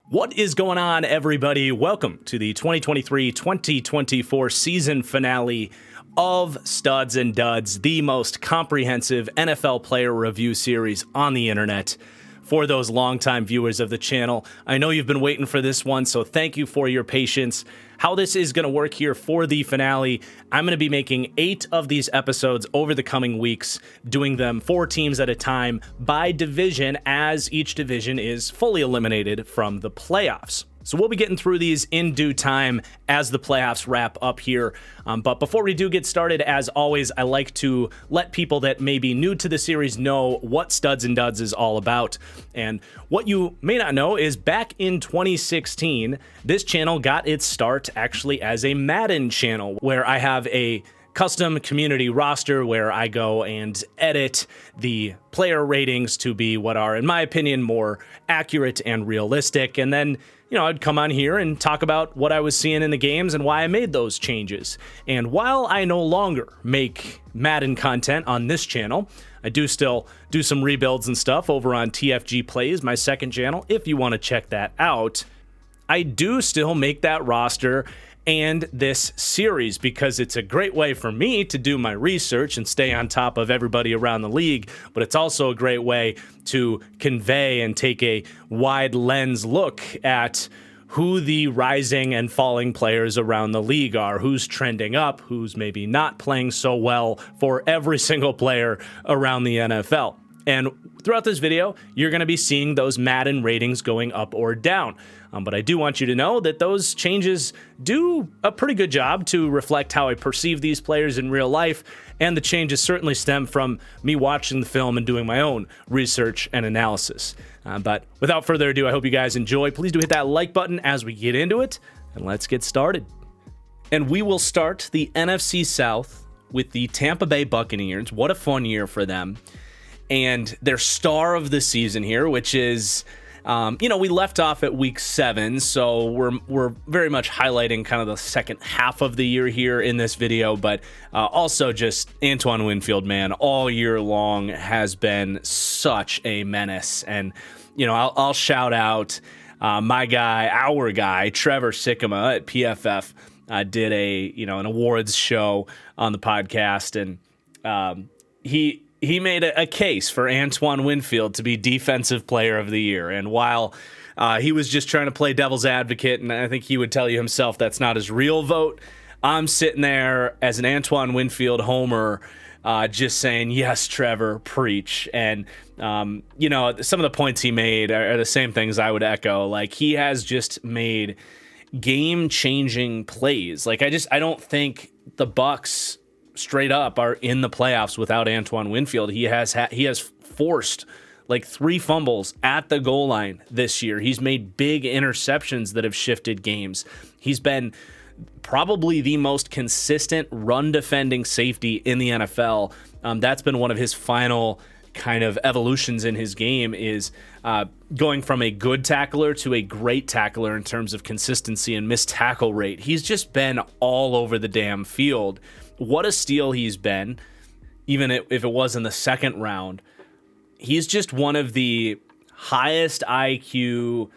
What is going on, everybody? Welcome to the 2023-2024 season finale of Studs and Duds, the most comprehensive NFL player review series on the internet. For those longtime viewers of the channel, I know you've been waiting for this one, so thank you for your patience. How this is going to work here for the finale, I'm going to be making 8 of these episodes over the coming weeks, doing them 4 teams at a time by division, as each division is fully eliminated from the playoffs. So we'll be getting through these in due time as the playoffs wrap up here. But before we do get started, as always, I like to let people that may be new to the series know what Studs and Duds is all about. And what you may not know is back in 2016, this channel got its start actually as a Madden channel, where I have a custom community roster where I go and edit the player ratings to be what are, in my opinion, more accurate and realistic. And then, I'd come on here and talk about what I was seeing in the games and why I made those changes. And while I no longer make Madden content on this channel, I do still do some rebuilds and stuff over on TFG Plays, my second channel, if you want to check that out. I do still make that roster and this series because it's a great way for me to do my research and stay on top of everybody around the league, but it's also a great way to convey and take a wide lens look at who the rising and falling players around the league are, who's trending up, who's maybe not playing so well for every single player around the NFL. And throughout this video, you're going to be seeing those Madden ratings going up or down. But I do want you to know that those changes do a pretty good job to reflect how I perceive these players in real life, and the changes certainly stem from me watching the film and doing my own research and analysis. But without further ado, I hope you guys enjoy. Please do hit that like button as we get into it, and let's get started. And we will start the NFC South with the Tampa Bay Buccaneers. What a fun year for them. And their star of the season here, which is, we left off at week 7, so we're very much highlighting kind of the second half of the year here in this video, but also just Antoine Winfield, man, all year long has been such a menace. And, I'll shout out our guy, Trevor Sikkema at PFF, did an awards show on the podcast, and he made a case for Antoine Winfield to be Defensive Player of the Year. And while he was just trying to play devil's advocate, and I think he would tell you himself that's not his real vote, I'm sitting there as an Antoine Winfield homer just saying, yes, Trevor, preach. And, some of the points he made are the same things I would echo. Like, he has just made game-changing plays. Like, I don't think the Bucs straight up are in the playoffs without Antoine Winfield. He has forced like 3 fumbles at the goal line this year. He's made big interceptions that have shifted games. He's been probably the most consistent run defending safety in the NFL. That's been one of his final kind of evolutions in his game, is going from a good tackler to a great tackler in terms of consistency and missed tackle rate. He's just been all over the damn field. What a steal he's been, even if it was in the second round. He's just one of the highest IQ,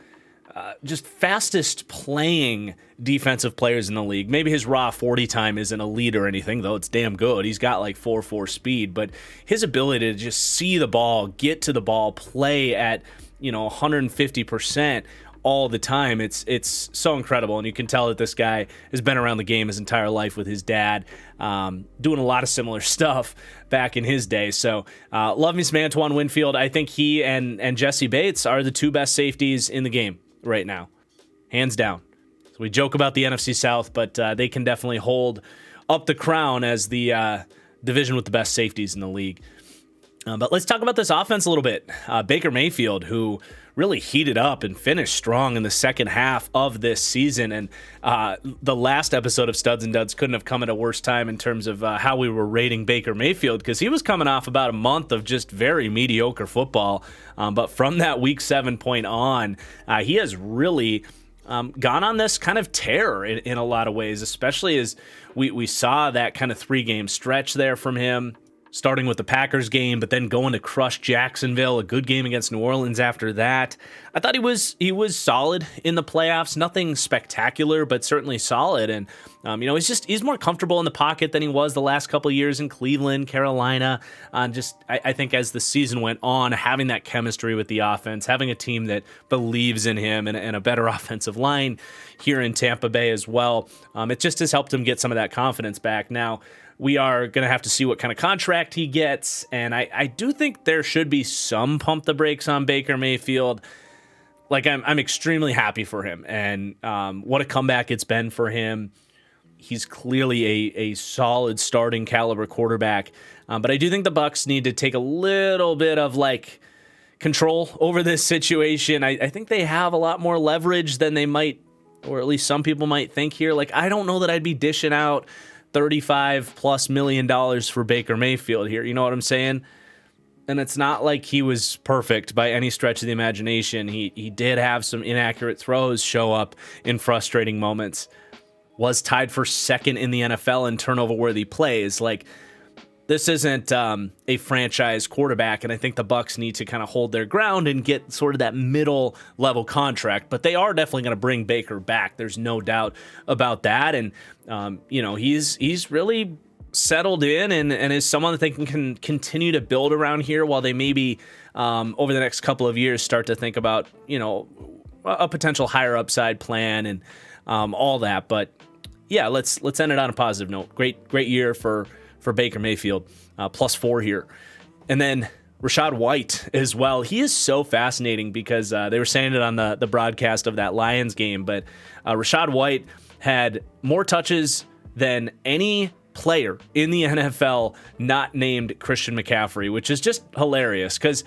just fastest playing defensive players in the league. Maybe his raw 40 time isn't elite or anything, though it's damn good. He's got like 4.4 speed, but his ability to just see the ball, get to the ball, play at 150% all the time, it's so incredible. And you can tell that this guy has been around the game his entire life with his dad, doing a lot of similar stuff back in his day. So love me some Antoine Winfield. I think he and Jesse Bates are the 2 best safeties in the game right now, hands down. So we joke about the NFC South, but they can definitely hold up the crown as the division with the best safeties in the league. But let's talk about this offense a little bit. Baker Mayfield, who really heated up and finished strong in the second half of this season. And the last episode of Studs and Duds couldn't have come at a worse time in terms of how we were rating Baker Mayfield, because he was coming off about a month of just very mediocre football. But from that week 7 point on, he has really gone on this kind of tear in a lot of ways, especially as we saw that kind of 3-game stretch there from him. starting with the Packers game, but then going to crush Jacksonville, a good game against New Orleans after that. I thought he was solid in the playoffs, nothing spectacular, but certainly solid. And he's more comfortable in the pocket than he was the last couple of years in Cleveland, Carolina. I think as the season went on, having that chemistry with the offense, having a team that believes in him, and a better offensive line here in Tampa Bay as well, it just has helped him get some of that confidence back. Now, we are going to have to see what kind of contract he gets, and I do think there should be some pump the brakes on Baker Mayfield. Like, I'm extremely happy for him, and what a comeback it's been for him. He's clearly a solid starting caliber quarterback, but I do think the Bucs need to take a little bit of control over this situation. I think they have a lot more leverage than they might, or at least some people might think here. I don't know that I'd be dishing out $35+ million for Baker Mayfield here. You know what I'm saying? And it's not like he was perfect by any stretch of the imagination. He did have some inaccurate throws show up in frustrating moments. Was tied for second in the NFL in turnover-worthy plays. This isn't a franchise quarterback, and I think the Bucs need to kind of hold their ground and get sort of that middle-level contract. But they are definitely going to bring Baker back. There's no doubt about that. And he's really settled in and is someone that they can continue to build around here while they maybe over the next couple of years start to think about a potential higher upside plan and all that. But yeah, let's end it on a positive note. Great year for Baker Mayfield, +4 here. And then Rachaad White as well. He is so fascinating because they were saying it on the broadcast of that Lions game, but Rachaad White had more touches than any player in the NFL not named Christian McCaffrey, which is just hilarious because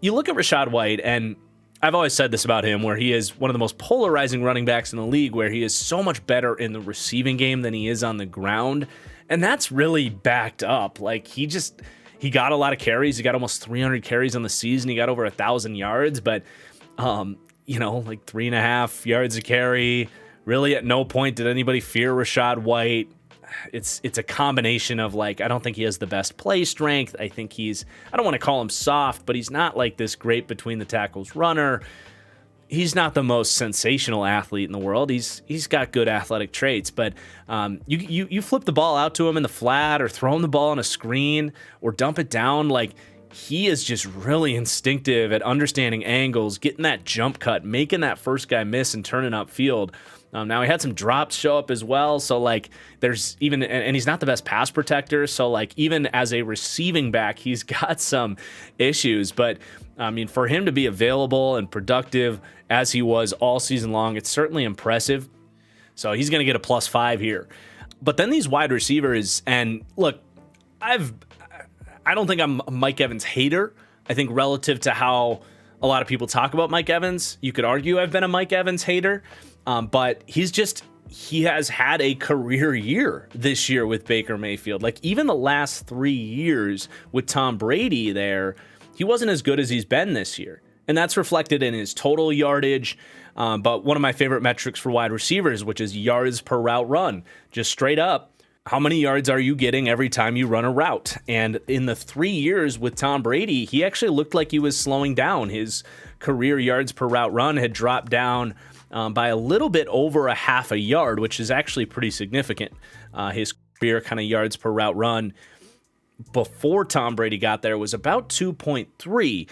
you look at Rachaad White, and I've always said this about him, where he is one of the most polarizing running backs in the league, where he is so much better in the receiving game than he is on the ground. And that's really backed up. He got a lot of carries. He got almost 300 carries on the season. He got over 1,000 yards, but 3.5 yards a carry. Really, at no point did anybody fear Rachaad White. It's a combination of I don't think he has the best play strength. I think I don't want to call him soft, but he's not this great between the tackles runner. He's not the most sensational athlete in the world. He's got good athletic traits, but you flip the ball out to him in the flat or throw him the ball on a screen or dump it down. He is just really instinctive at understanding angles, getting that jump cut, making that first guy miss and turning upfield. Now he had some drops show up as well. So there's even, and he's not the best pass protector. So even as a receiving back, he's got some issues, but for him to be available and productive as he was all season long, it's certainly impressive. So he's going to get a +5 here. But then these wide receivers, and look, I don't think I'm a Mike Evans hater. I think relative to how a lot of people talk about Mike Evans, you could argue I've been a Mike Evans hater. But he has had a career year this year with Baker Mayfield. Even the last 3 years with Tom Brady there, he wasn't as good as he's been this year. And that's reflected in his total yardage. But one of my favorite metrics for wide receivers, which is yards per route run, just straight up, how many yards are you getting every time you run a route? And in the 3 years with Tom Brady, he actually looked like he was slowing down. His career yards per route run had dropped down by a little bit over a half a yard, which is actually pretty significant. His career kind of yards per route run before Tom Brady got there was about 2.3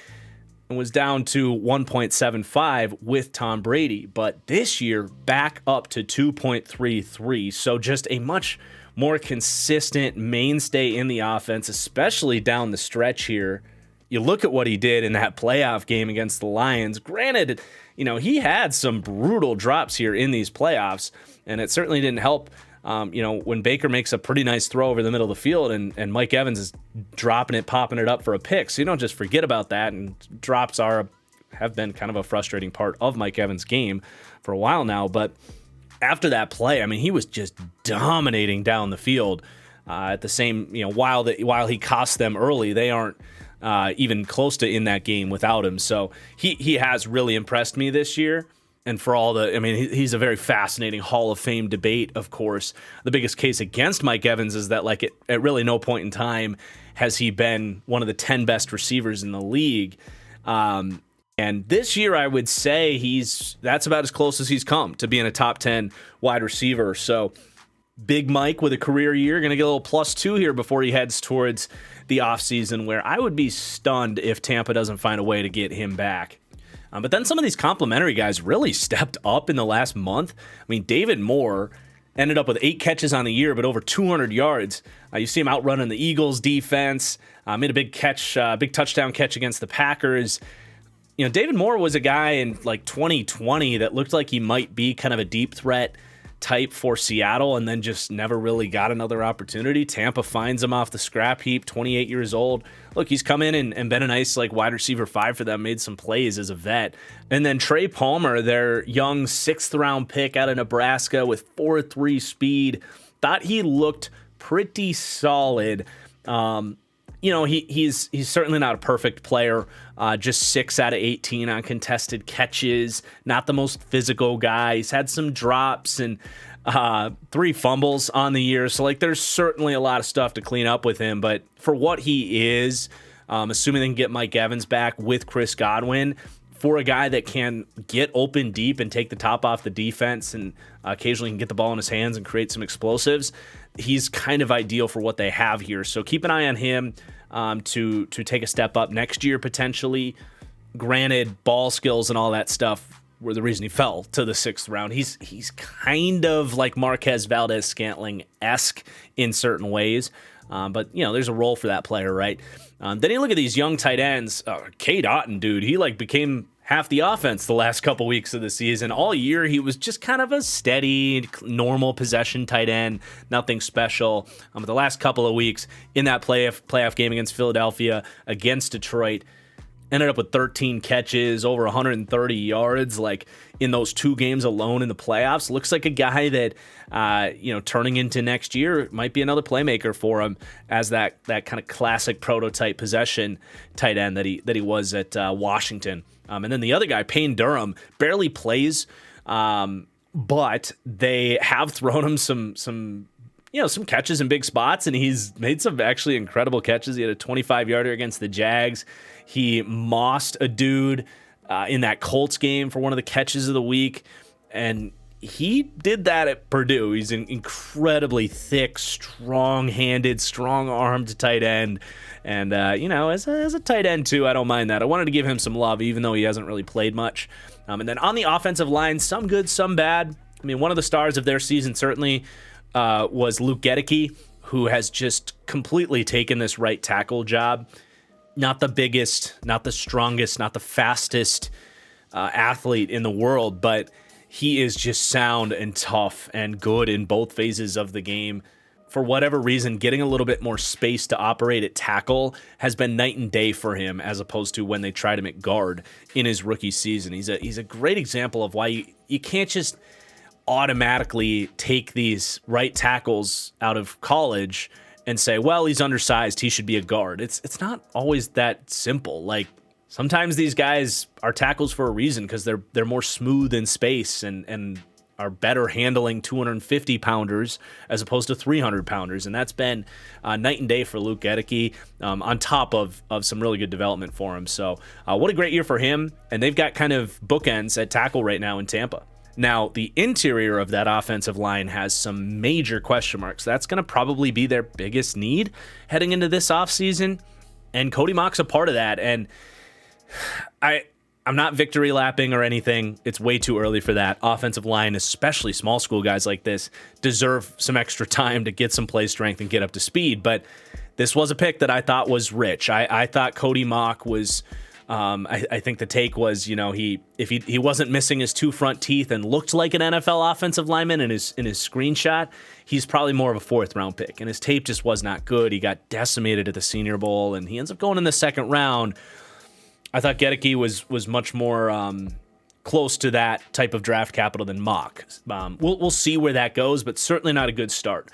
and was down to 1.75 with Tom Brady. But this year, back up to 2.33. So just a much more consistent mainstay in the offense, especially down the stretch here. You look at what he did in that playoff game against the Lions. Granted, he had some brutal drops here in these playoffs, and it certainly didn't help, when Baker makes a pretty nice throw over the middle of the field and Mike Evans is dropping it, popping it up for a pick. So you don't just forget about that, and drops have been kind of a frustrating part of Mike Evans' game for a while now. But after that play, he was just dominating down the field at the same, while he cost them early, they aren't even close to in that game without him. So he has really impressed me this year. And for all the, I mean, he's a very fascinating Hall of Fame debate, of course. The biggest case against Mike Evans is that, like, at really no point in time has he been one of the 10 best receivers in the league. And this year, I would say that's about as close as he's come to being a top 10 wide receiver. So Big Mike with a career year, going to get a little +2 here before he heads towards the offseason, where I would be stunned if Tampa doesn't find a way to get him back. But then some of these complimentary guys really stepped up in the last month. I mean, David Moore ended up with 8 catches on the year, but over 200 yards. You see him outrunning the Eagles defense, made a big touchdown catch against the Packers. You know, David Moore was a guy in like 2020 that looked like he might be kind of a deep threat type for Seattle, and then just never really got another opportunity. Tampa finds him off the scrap heap, 28 years old. Look, he's come in and been a nice like wide receiver 5 for them, made some plays as a vet. And then Trey Palmer, their young 6th round pick out of Nebraska with 4.3 speed, thought he looked pretty solid. You know, he's certainly not a perfect player. Just 6 out of 18 on contested catches. Not the most physical guy. He's had some drops and 3 fumbles on the year. So, like, there's certainly a lot of stuff to clean up with him. But for what he is, assuming they can get Mike Evans back with Chris Godwin, for a guy that can get open deep and take the top off the defense and occasionally can get the ball in his hands and create some explosives, he's kind of ideal for what they have here. So keep an eye on him to take a step up next year potentially. Granted, ball skills and all that stuff were the reason he fell to the 6th round. He's kind of like Marquez Valdez-Scantling-esque in certain ways. But, you know, there's a role for that player, right? Then you look at these young tight ends. Cade Otton, dude, he like became half the offense the last couple weeks of the season. All year, he was just kind of a steady, normal possession tight end, nothing special. But the last couple of weeks in that playoff game against Philadelphia, against Detroit, ended up with 13 catches, over 130 yards, like in those 2 games alone in the playoffs. Looks like a guy that, turning into next year might be another playmaker for him as that kind of classic prototype possession tight end that he was at Washington. And then the other guy, Payne Durham, barely plays, but they have thrown him some catches in big spots, and he's made some actually incredible catches. He had a 25-yarder against the Jags. He mossed a dude in that Colts game for one of the catches of the week, and he did that at Purdue. He's an incredibly thick, strong-handed, strong-armed tight end, and as a tight end too, I don't mind that. I wanted to give him some love, even though he hasn't really played much. And then on the offensive line, some good, some bad. I mean, one of the stars of their season certainly was Luke Gedeke, who has just completely taken this right tackle job. Not the biggest, not the strongest, not the fastest athlete in the world, but he is just sound and tough and good in both phases of the game. For whatever reason, getting a little bit more space to operate at tackle has been night and day for him, as opposed to when they tried him at guard in his rookie season. He's a great example of why you can't just automatically take these right tackles out of college and say, well, he's undersized, he should be a guard. It's not always that simple. Like, sometimes these guys are tackles for a reason because they're more smooth in space and are better handling 250-pounders as opposed to 300-pounders. And that's been night and day for Luke Gedeke, on top of some really good development for him. So what a great year for him. And they've got kind of bookends at tackle right now in Tampa. Now, the interior of that offensive line has some major question marks. That's going to probably be their biggest need heading into this offseason. And Cody Mock's a part of that. And I'm not victory lapping or anything. It's way too early for that. Offensive line, especially small school guys like this, deserve some extra time to get some play strength and get up to speed. But this was a pick that I thought was rich. I thought Cody Mock was... I think the take was, if he wasn't missing his 2 front teeth and looked like an NFL offensive lineman in his screenshot, he's probably more of a 4th round pick. And his tape just was not good. He got decimated at the Senior Bowl, and he ends up going in the 2nd round. I thought Gedeke was much more close to that type of draft capital than Mock. We'll see where that goes, but certainly not a good start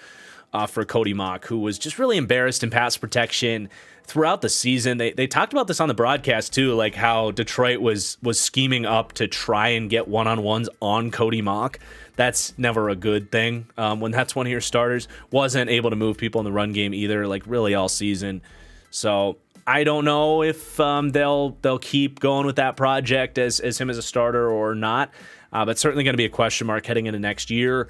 for Cody Mock, who was just really embarrassed in pass protection throughout the season. They talked about this on the broadcast too, like how Detroit was scheming up to try and get one-on-ones on Cody Mock. That's never a good thing when that's one of your starters. Wasn't able to move people in the run game either, like really all season. So I don't know if they'll keep going with that project as him as a starter or not. But certainly going to be a question mark heading into next year.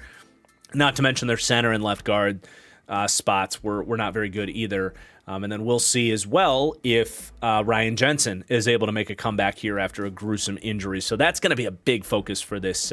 Not to mention their center and left guard spots were not very good either. And then we'll see as well if Ryan Jensen is able to make a comeback here after a gruesome injury. So that's going to be a big focus for this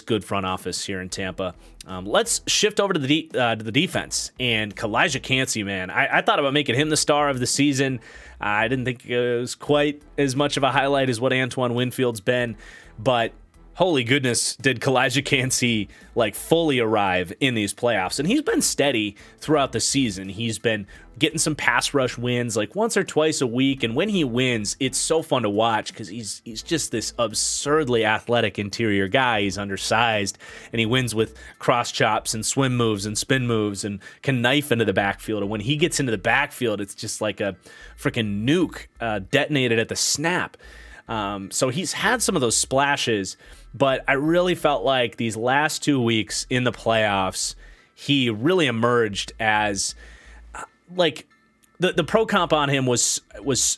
good front office here in Tampa. Let's shift over to the defense. And Kalijah Kancey, man, I thought about making him the star of the season. I didn't think it was quite as much of a highlight as what Antoine Winfield's been, but holy goodness, did Kalijah Kancey like fully arrive in these playoffs. And he's been steady throughout the season. He's been getting some pass rush wins like once or twice a week. And when he wins, it's so fun to watch because he's just this absurdly athletic interior guy. He's undersized and he wins with cross chops and swim moves and spin moves and can knife into the backfield. And when he gets into the backfield, it's just like a freaking nuke detonated at the snap. So he's had some of those splashes, but I really felt like these last 2 weeks in the playoffs, he really emerged as like the pro comp on him was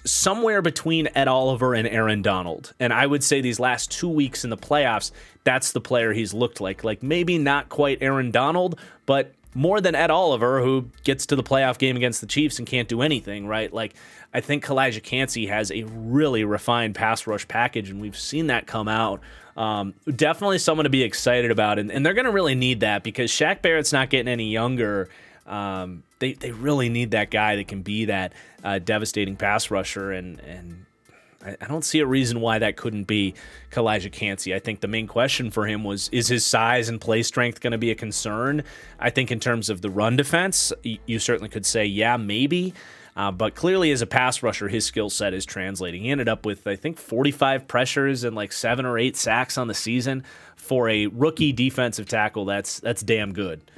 somewhere between Ed Oliver and Aaron Donald. And I would say these last 2 weeks in the playoffs, that's the player he's looked like maybe not quite Aaron Donald, but more than Ed Oliver, who gets to the playoff game against the Chiefs and can't do anything, right? Like, I think Kalijah Kancey has a really refined pass rush package, and we've seen that come out. Definitely someone to be excited about, and they're going to really need that because Shaq Barrett's not getting any younger. They really need that guy that can be that devastating pass rusher, and I don't see a reason why that couldn't be Kalijah Kancey. I think the main question for him is his size and play strength going to be a concern? I think in terms of the run defense, you certainly could say, yeah, maybe. But clearly as a pass rusher, his skill set is translating. He ended up with, I think, 45 pressures and like 7 or 8 sacks on the season. For a rookie defensive tackle, that's damn good.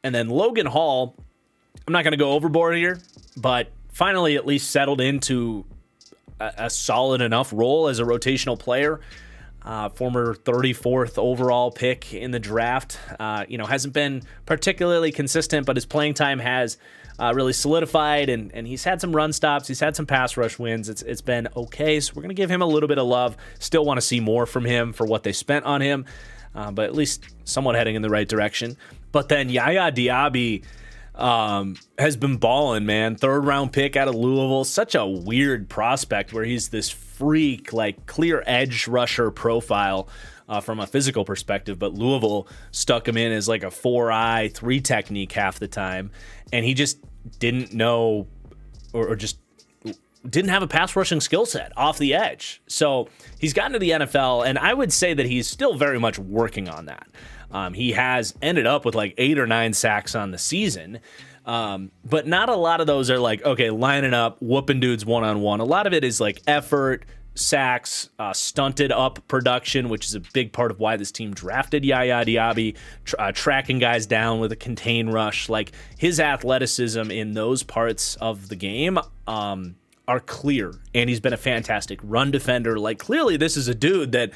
And then Logan Hall, I'm not going to go overboard here, but finally at least settled into a solid enough role as a rotational player. Former 34th overall pick in the draft. Hasn't been particularly consistent, but his playing time has really solidified, and he's had some run stops. He's had some pass rush wins. It's been okay, so we're going to give him a little bit of love. Still want to see more from him for what they spent on him, but at least somewhat heading in the right direction. But then Yaya Diaby has been balling, man. 3rd round pick out of Louisville. Such a weird prospect where he's this freak, like clear edge rusher profile from a physical perspective, but Louisville stuck him in as like a 4-eye, 3 technique half the time, and he just didn't know or just didn't have a pass rushing skill set off the edge. So he's gotten to the NFL, and I would say that he's still very much working on that. He has ended up with like 8 or 9 sacks on the season, but not a lot of those are like, okay, lining up, whooping dudes one-on-one. A lot of it is like effort, sacks, stunted up production, which is a big part of why this team drafted Yaya Diaby, tracking guys down with a contain rush. Like his athleticism in those parts of the game are clear, and he's been a fantastic run defender. Like clearly this is a dude that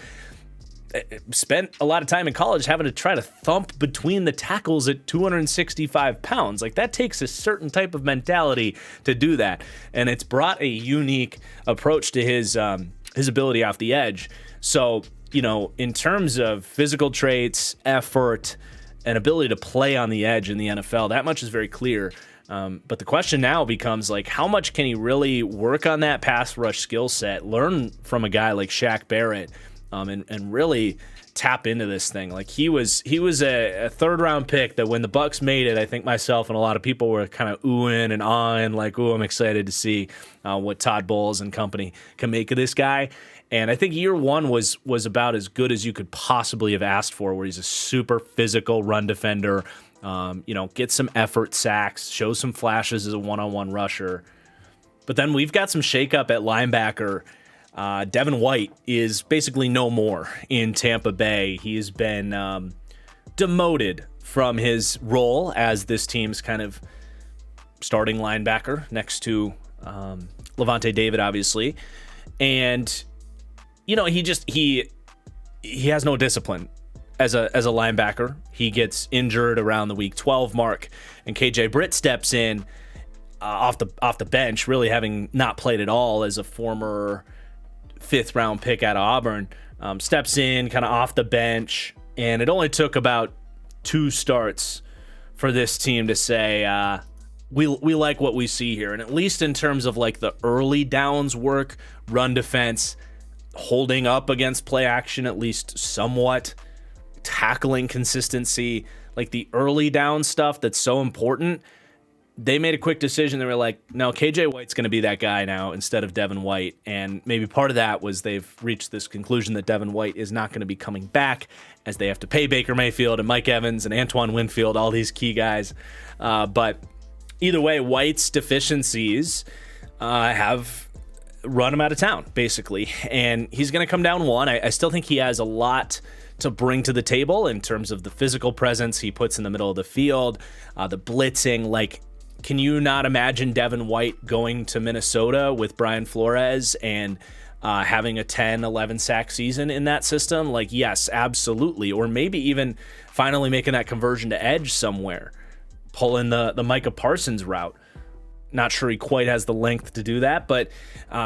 spent a lot of time in college having to try to thump between the tackles at 265 pounds. Like that takes a certain type of mentality to do that. And it's brought a unique approach to his ability off the edge. So, in terms of physical traits, effort, and ability to play on the edge in the NFL, that much is very clear. But the question now becomes like, how much can he really work on that pass rush skill set, learn from a guy like Shaq Barrett, and really tap into this thing. Like he was a 3rd round pick that when the Bucs made it, I think myself and a lot of people were kind of oohing and ahhing, like, I'm excited to see what Todd Bowles and company can make of this guy. And I think year 1 was about as good as you could possibly have asked for, where he's a super physical run defender, get some effort sacks, show some flashes as a one-on-one rusher. But then we've got some shakeup at linebacker. Devin White is basically no more in Tampa Bay. He's been demoted from his role as this team's kind of starting linebacker next to Lavonte David, obviously. And, he has no discipline as a linebacker. He gets injured around the week 12 mark, and KJ Britt steps in off the bench, really having not played at all as a former 5th round pick out of Auburn. Steps in kind of off the bench, and it only took about 2 starts for this team to say, we like what we see here. And at least in terms of like the early downs work, run defense, holding up against play action, at least somewhat, tackling consistency, like the early down stuff that's so important, they made a quick decision. They were like, no, KJ White's going to be that guy now instead of Devin White. And maybe part of that was they've reached this conclusion that Devin White is not going to be coming back, as they have to pay Baker Mayfield and Mike Evans and Antoine Winfield, all these key guys. But either way, White's deficiencies have run him out of town, basically. And he's going to come down one. I still think he has a lot to bring to the table in terms of the physical presence he puts in the middle of the field, the blitzing. Like, can you not imagine Devin White going to Minnesota with Brian Flores and having a 10, 11 sack season in that system? Like, yes, absolutely. Or maybe even finally making that conversion to edge somewhere, pulling the Micah Parsons route. Not sure he quite has the length to do that, but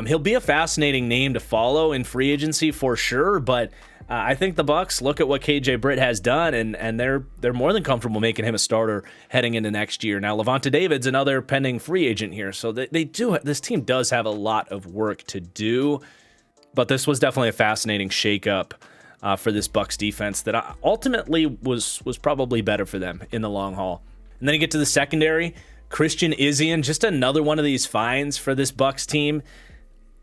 he'll be a fascinating name to follow in free agency for sure. But I think the Bucs look at what KJ Britt has done, and they're more than comfortable making him a starter heading into next year. Now, Lavonte David's another pending free agent here, so this team does have a lot of work to do. But this was definitely a fascinating shakeup for this Bucs defense that ultimately was probably better for them in the long haul. And then you get to the secondary. Christian Izien, just another one of these finds for this Bucs team.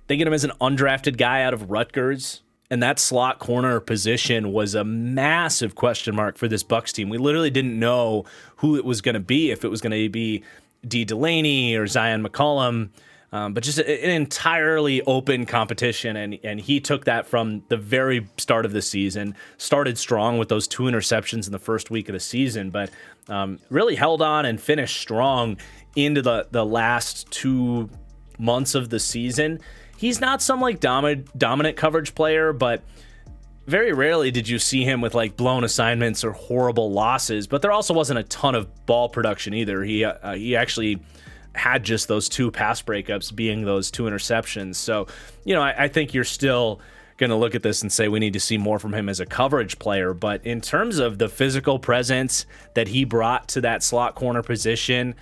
They get him as an undrafted guy out of Rutgers, and that slot corner position was a massive question mark for this Bucs team. We literally didn't know who it was going to be, if it was going to be D. Delaney or Zion McCollum, but just an entirely open competition, and he took that from the very start of the season. Started strong with those 2 interceptions in the first week of the season, but really held on and finished strong into the last 2 months of the season. He's not some like dominant coverage player, but very rarely did you see him with like blown assignments or horrible losses. But there also wasn't a ton of ball production either. He actually had just those 2 pass breakups, being those 2 interceptions. So, I think you're still going to look at this and say we need to see more from him as a coverage player. But in terms of the physical presence that he brought to that slot corner position,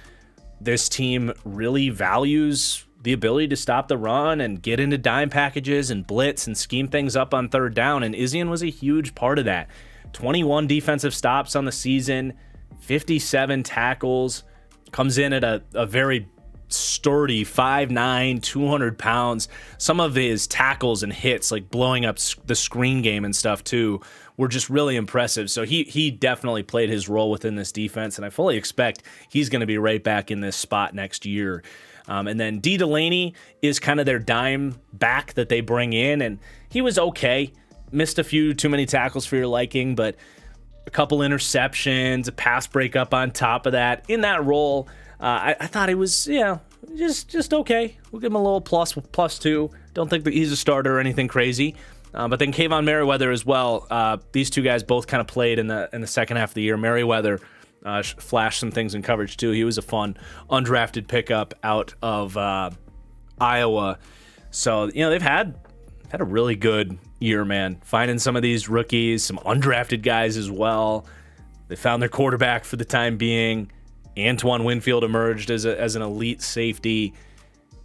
this team really values the ability to stop the run and get into dime packages and blitz and scheme things up on 3rd down. And Izien was a huge part of that. 21 defensive stops on the season, 57 tackles, comes in at a very sturdy 5'9", 200 pounds. Some of his tackles and hits, like blowing up the screen game and stuff too, were just really impressive. So he definitely played his role within this defense, and I fully expect he's going to be right back in this spot next year. And then D. Delaney is kind of their dime back that they bring in, and he was okay. Missed a few too many tackles for your liking, but a couple interceptions, a pass breakup on top of that. In that role, I thought he was, just okay. We'll give him a little plus 2. Don't think that he's a starter or anything crazy. But then Kayvon Merriweather as well. These 2 guys both kind of played in the second half of the year. Merriweather flashed some things in coverage too. He was a fun undrafted pickup out of Iowa. So they've had a really good year, man. Finding some of these rookies, some undrafted guys as well. They found their quarterback for the time being. Antoine Winfield emerged as an elite safety.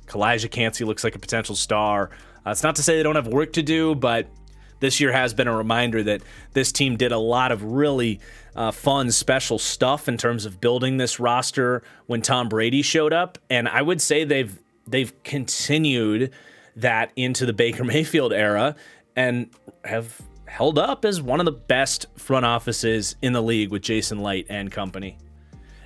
Kalijah Cansey looks like a potential star. It's not to say they don't have work to do, but this year has been a reminder that this team did a lot of really fun, special stuff in terms of building this roster when Tom Brady showed up. And I would say they've continued that into the Baker Mayfield era and have held up as one of the best front offices in the league with Jason Light and company.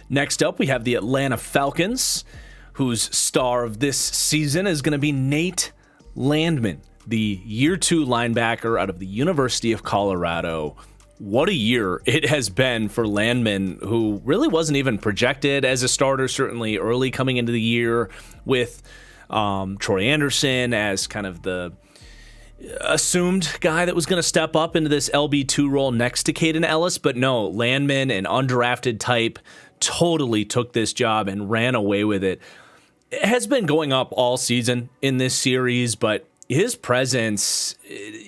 Next up, we have the Atlanta Falcons, whose star of this season is going to be Nate Landman, the year 2 linebacker out of the University of Colorado. what a year it has been for Landman, who really wasn't even projected as a starter, certainly early coming into the year, with Troy Anderson as kind of the assumed guy that was going to step up into this LB2 role next to Caden Ellis. But no, Landman, an undrafted type, totally took this job and ran away with it. It has been going up all season in this series, but his presence,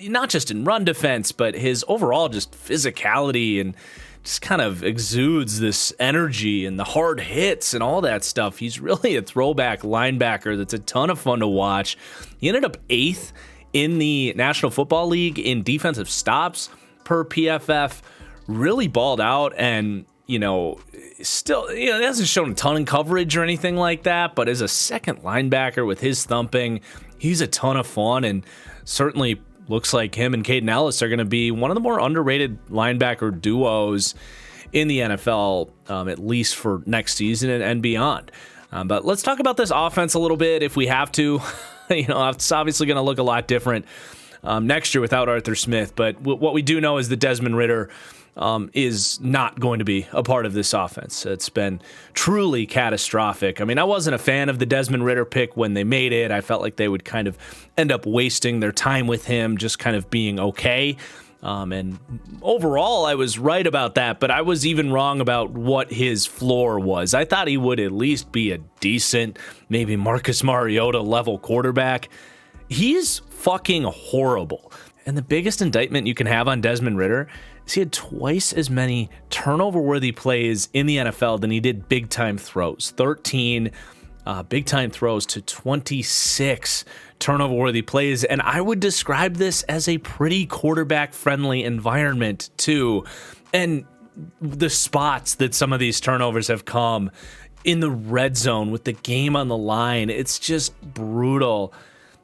not just in run defense, but his overall just physicality, and just kind of exudes this energy and the hard hits and all that stuff. He's really a throwback linebacker that's a ton of fun to watch. He ended up 8th in the National Football League in defensive stops per PFF. Really balled out, and still, it hasn't shown a ton in coverage or anything like that, but as a second linebacker with his thumping, he's a ton of fun, and certainly looks like him and Caden Ellis are going to be one of the more underrated linebacker duos in the NFL, at least for next season and beyond. But let's talk about this offense a little bit if we have to. It's obviously going to look a lot different next year without Arthur Smith, but what we do know is that Desmond Ridder is not going to be a part of this offense. It's been truly catastrophic. I mean, I wasn't a fan of the Desmond Ridder pick when they made it. I felt like they would kind of end up wasting their time with him, just kind of being okay. And overall, I was right about that, but I was even wrong about what his floor was. I thought he would at least be a decent, maybe Marcus Mariota level quarterback. He's fucking horrible. And the biggest indictment you can have on Desmond Ridder is he had twice as many turnover-worthy plays in the NFL than he did big-time throws. 13 big-time throws to 26 turnover-worthy plays. And I would describe this as a pretty quarterback-friendly environment, too. And the spots that some of these turnovers have come in the red zone with the game on the line, it's just brutal.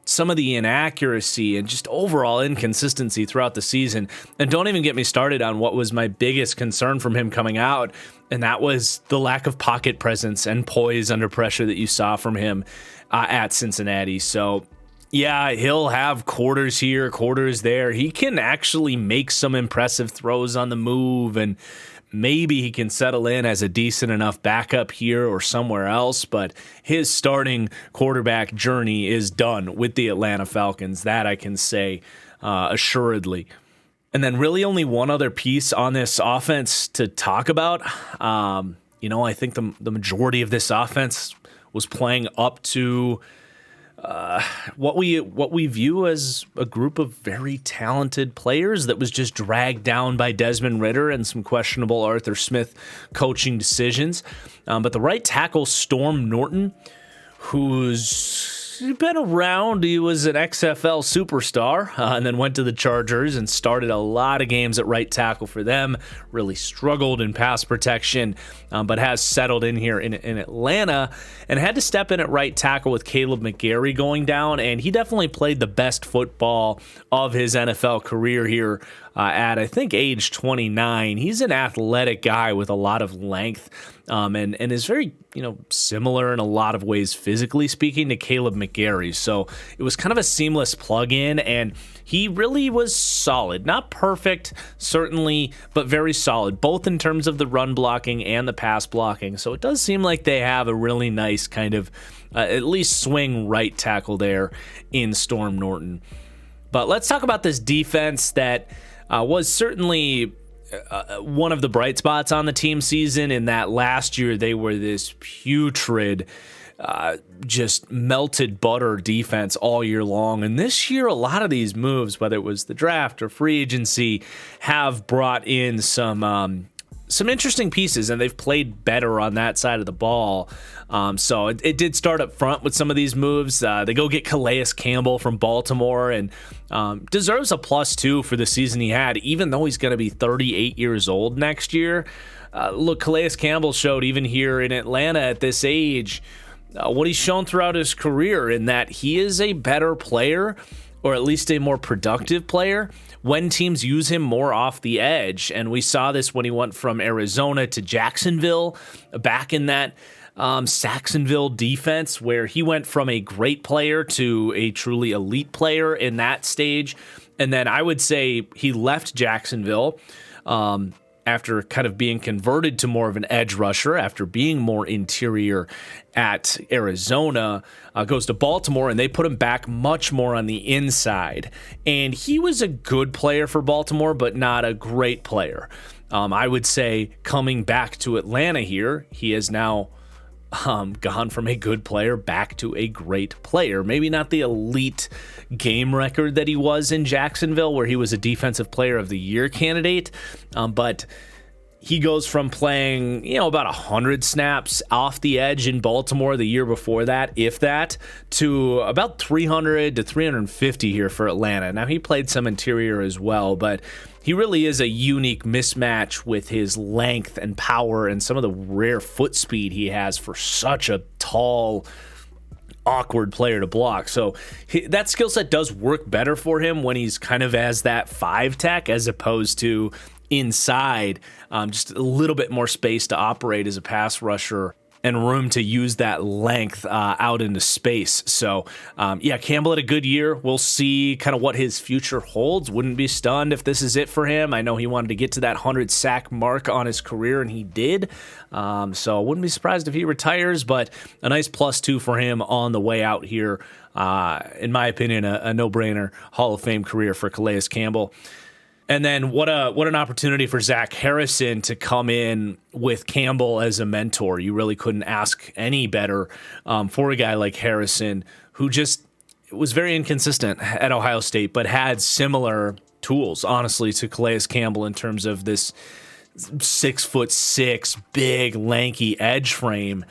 Some of the inaccuracy and just overall inconsistency throughout the season. And don't even get me started on what was my biggest concern from him coming out, and that was the lack of pocket presence and poise under pressure that you saw from him at Cincinnati. So, yeah, he'll have quarters here, quarters there. He can actually make some impressive throws on the move, and maybe he can settle in as a decent enough backup here or somewhere else, but his starting quarterback journey is done with the Atlanta Falcons. That I can say assuredly. And then really only one other piece on this offense to talk about. I think the majority of this offense was playing up to what we view as a group of very talented players that was just dragged down by Desmond Ridder and some questionable Arthur Smith coaching decisions. But the right tackle, Storm Norton, who's been around, he was an XFL superstar and then went to the Chargers and started a lot of games at right tackle for them, really struggled in pass protection, but has settled in here in Atlanta and had to step in at right tackle with Caleb McGarry going down, and he definitely played the best football of his NFL career here at, I think, age 29. He's an athletic guy with a lot of length and is very, similar in a lot of ways, physically speaking, to Caleb McGarry. So it was kind of a seamless plug-in, and he really was solid. Not perfect, certainly, but very solid, both in terms of the run blocking and the pass blocking. So it does seem like they have a really nice kind of at least swing right tackle there in Storm Norton. But let's talk about this defense that was certainly one of the bright spots on the team season, in that last year they were this putrid, just melted butter defense all year long. And this year, a lot of these moves, whether it was the draft or free agency, have brought in some interesting pieces, and they've played better on that side of the ball. So it did start up front with some of these moves. They go get Calais Campbell from Baltimore, and deserves a +2 for the season he had, even though he's going to be 38 years old next year. Look, Calais Campbell showed even here in Atlanta at this age what he's shown throughout his career, in that he is a better player, or at least a more productive player, when teams use him more off the edge. And we saw this when he went from Arizona to Jacksonville, back in that Saxonville defense, where he went from a great player to a truly elite player in that stage. And then I would say he left Jacksonville after kind of being converted to more of an edge rusher, after being more interior at Arizona, goes to Baltimore, and they put him back much more on the inside. And he was a good player for Baltimore, but not a great player. I would say coming back to Atlanta here, he has now gone from a good player back to a great player. Maybe not the elite game record that he was in Jacksonville, where he was a defensive player of the year candidate, but he goes from playing, about 100 snaps off the edge in Baltimore the year before that, if that, to about 300 to 350 here for Atlanta. Now, he played some interior as well, but he really is a unique mismatch with his length and power and some of the rare foot speed he has for such a tall, awkward player to block. So that skill set does work better for him when he's kind of as that 5 tech as opposed to inside, just a little bit more space to operate as a pass rusher and room to use that length out into space. So, Campbell had a good year. We'll see kind of what his future holds. Wouldn't be stunned if this is it for him. I know he wanted to get to that 100 sack mark on his career, and he did. So wouldn't be surprised if he retires, but a nice +2 for him on the way out here. In my opinion, a no-brainer Hall of Fame career for Calais Campbell. And then what an opportunity for Zach Harrison to come in with Campbell as a mentor. You really couldn't ask any better for a guy like Harrison, who just was very inconsistent at Ohio State, but had similar tools, honestly, to Calais Campbell in terms of this 6'6", big, lanky edge frame.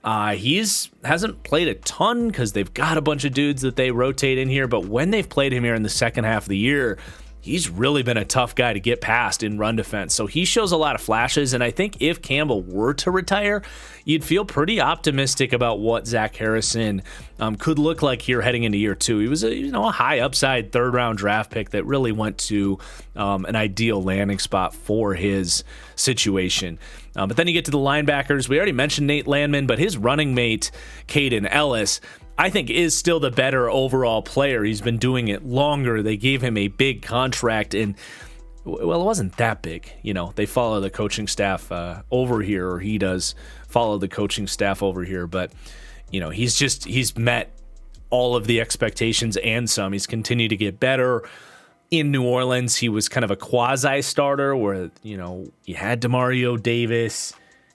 Hasn't played a ton because they've got a bunch of dudes that they rotate in here, but when they've played him here in the second half of the year, he's really been a tough guy to get past in run defense. So he shows a lot of flashes, and I think if Campbell were to retire, you'd feel pretty optimistic about what Zach Harrison could look like here heading into year 2. He was a high upside 3rd-round draft pick that really went to an ideal landing spot for his situation. But then you get to the linebackers. We already mentioned Nate Landman, but his running mate, Caden Ellis, I think is still the better overall player. He's been doing it longer. They gave him a big contract, and, well, it wasn't that big. They follow the coaching staff over here, or he does follow the coaching staff over here. But, he's met all of the expectations and some. He's continued to get better. In New Orleans, he was kind of a quasi-starter where, you had Demario Davis,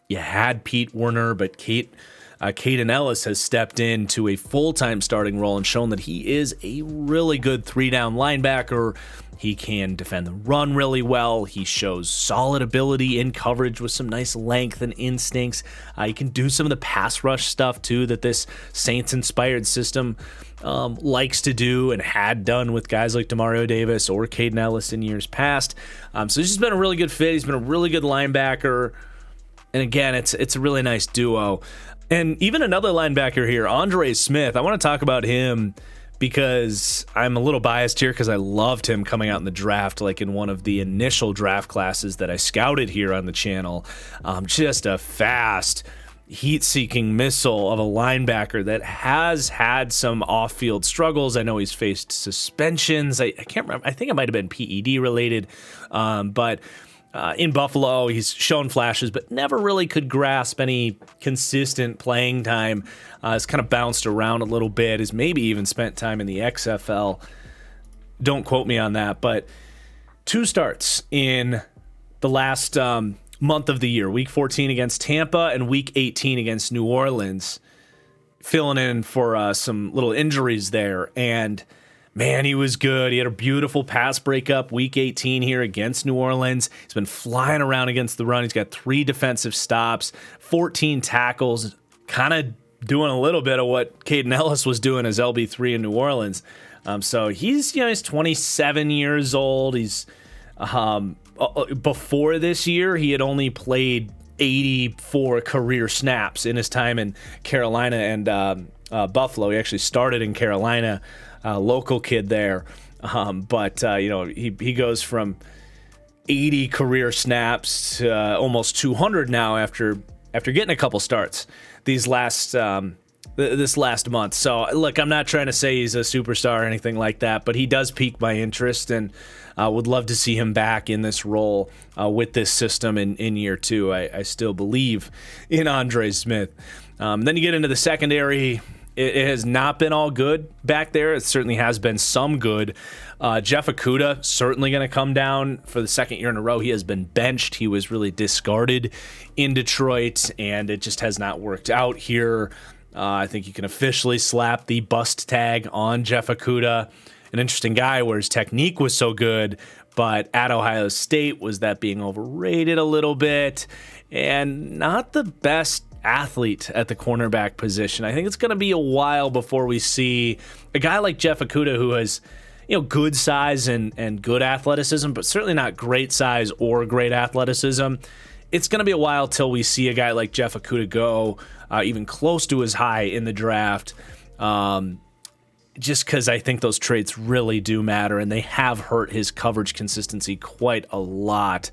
you had Pete Werner, but Caden Ellis has stepped into a full-time starting role and shown that he is a really good 3-down linebacker. He can defend the run really well. He shows solid ability in coverage with some nice length and instincts. He can do some of the pass rush stuff, too, that this Saints-inspired system likes to do and had done with guys like Demario Davis or Caden Ellis in years past. So he's just been a really good fit. He's been a really good linebacker. And again, it's a really nice duo. And even another linebacker here, Andre Smith. I want to talk about him because I'm a little biased here because I loved him coming out in the draft, like in one of the initial draft classes that I scouted here on the channel. Just a fast, heat-seeking missile of a linebacker that has had some off-field struggles. I know he's faced suspensions. I can't remember. I think it might have been PED related, but in Buffalo, he's shown flashes, but never really could grasp any consistent playing time. Has kind of bounced around a little bit. Has maybe even spent time in the XFL. Don't quote me on that, but 2 starts in the last month of the year. Week 14 against Tampa and Week 18 against New Orleans. Filling in for some little injuries there, and man, he was good. He had a beautiful pass breakup Week 18 here against New Orleans. He's been flying around against the run. He's got 3 defensive stops, 14 tackles, kind of doing a little bit of what Caden Ellis was doing as LB3 in New Orleans. So he's 27 years old. He's before this year, he had only played 84 career snaps in his time in Carolina and Buffalo. He actually started in Carolina. Local kid there, but he goes from 80 career snaps to almost 200 now after getting a couple starts these last this last month. So, look, I'm not trying to say he's a superstar or anything like that, but he does pique my interest, and would love to see him back in this role with this system in year two. I still believe in Andre Smith. Then you get into the secondary. It has not been all good back there. It certainly has been some good. Jeff Okudah certainly going to come down for the second year in a row. He has been benched. He was really discarded in Detroit, and it just has not worked out here. I think you can officially slap the bust tag on Jeff Okudah. An interesting guy where his technique was so good, but at Ohio State, was that being overrated a little bit? And not the best athlete at the cornerback position. I think it's going to be a while before we see a guy like Jeff Okudah, who has good size and good athleticism, but certainly not great size or great athleticism. It's going to be a while till we see a guy like Jeff Okudah go even close to as high in the draft, just because I think those traits really do matter, and they have hurt his coverage consistency quite a lot.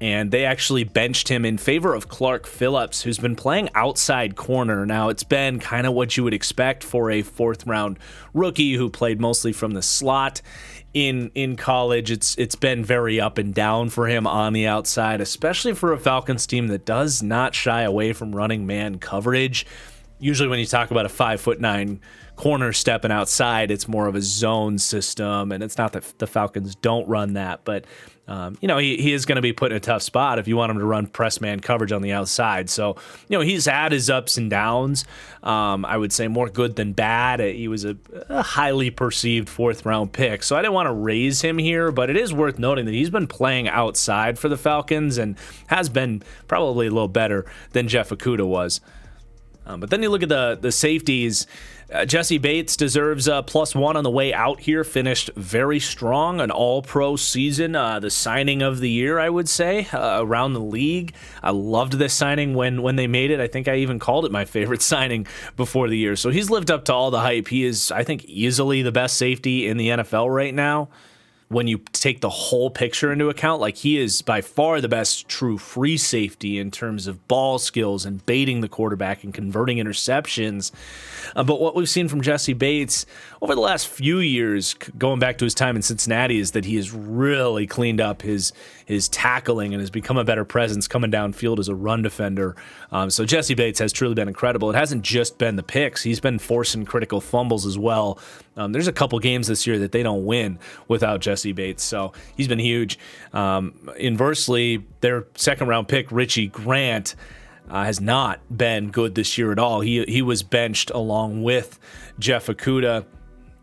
And they actually benched him in favor of Clark Phillips, who's been playing outside corner. Now, it's been kind of what you would expect for a fourth-round rookie who played mostly from the slot in college. It's been very up and down for him on the outside, especially for a Falcons team that does not shy away from running man coverage. Usually when you talk about a 5'9" corner stepping outside, it's more of a zone system, and it's not that the Falcons don't run that, but he is going to be put in a tough spot if you want him to run press man coverage on the outside. So, he's had his ups and downs. I would say more good than bad. He was a highly perceived fourth-round pick, so I didn't want to raise him here, but it is worth noting that he's been playing outside for the Falcons and has been probably a little better than Jeff Okudah was. But then you look at the safeties. Jesse Bates deserves a +1 on the way out here. Finished very strong, an all-pro season. The signing of the year, I would say, around the league. I loved this signing when they made it. I think I even called it my favorite signing before the year. So he's lived up to all the hype. He is, I think, easily the best safety in the NFL right now. When you take the whole picture into account, like, he is by far the best true free safety in terms of ball skills and baiting the quarterback and converting interceptions. But what we've seen from Jesse Bates over the last few years, going back to his time in Cincinnati, is that he has really cleaned up his tackling and has become a better presence coming downfield as a run defender. So Jesse Bates has truly been incredible. It hasn't just been the picks. He's been forcing critical fumbles as well. There's a couple games this year that they don't win without Jesse Bates, so he's been huge. Inversely, their second-round pick, Richie Grant, has not been good this year at all. He was benched along with Jeff Okudah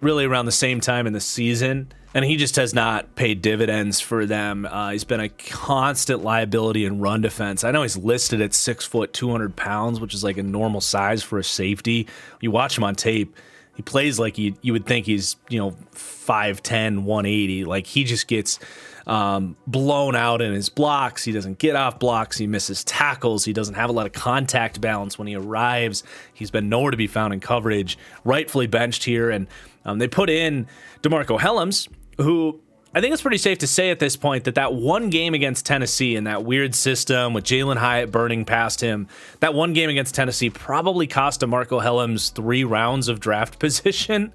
really around the same time in the season, and he just has not paid dividends for them. He's been a constant liability in run defense. I know he's listed at 6 foot, 200 pounds, which is like a normal size for a safety. You watch him on tape, he plays like you would think he's 5'10", 180. Like, he just gets blown out in his blocks. He doesn't get off blocks. He misses tackles. He doesn't have a lot of contact balance when he arrives. He's been nowhere to be found in coverage. Rightfully benched here, and they put in DeMarco Hellams, who I think it's pretty safe to say at this point that one game against Tennessee in that weird system with Jalen Hyatt burning past him, that one game against Tennessee probably cost DeMarco Hellams 3 rounds of draft position.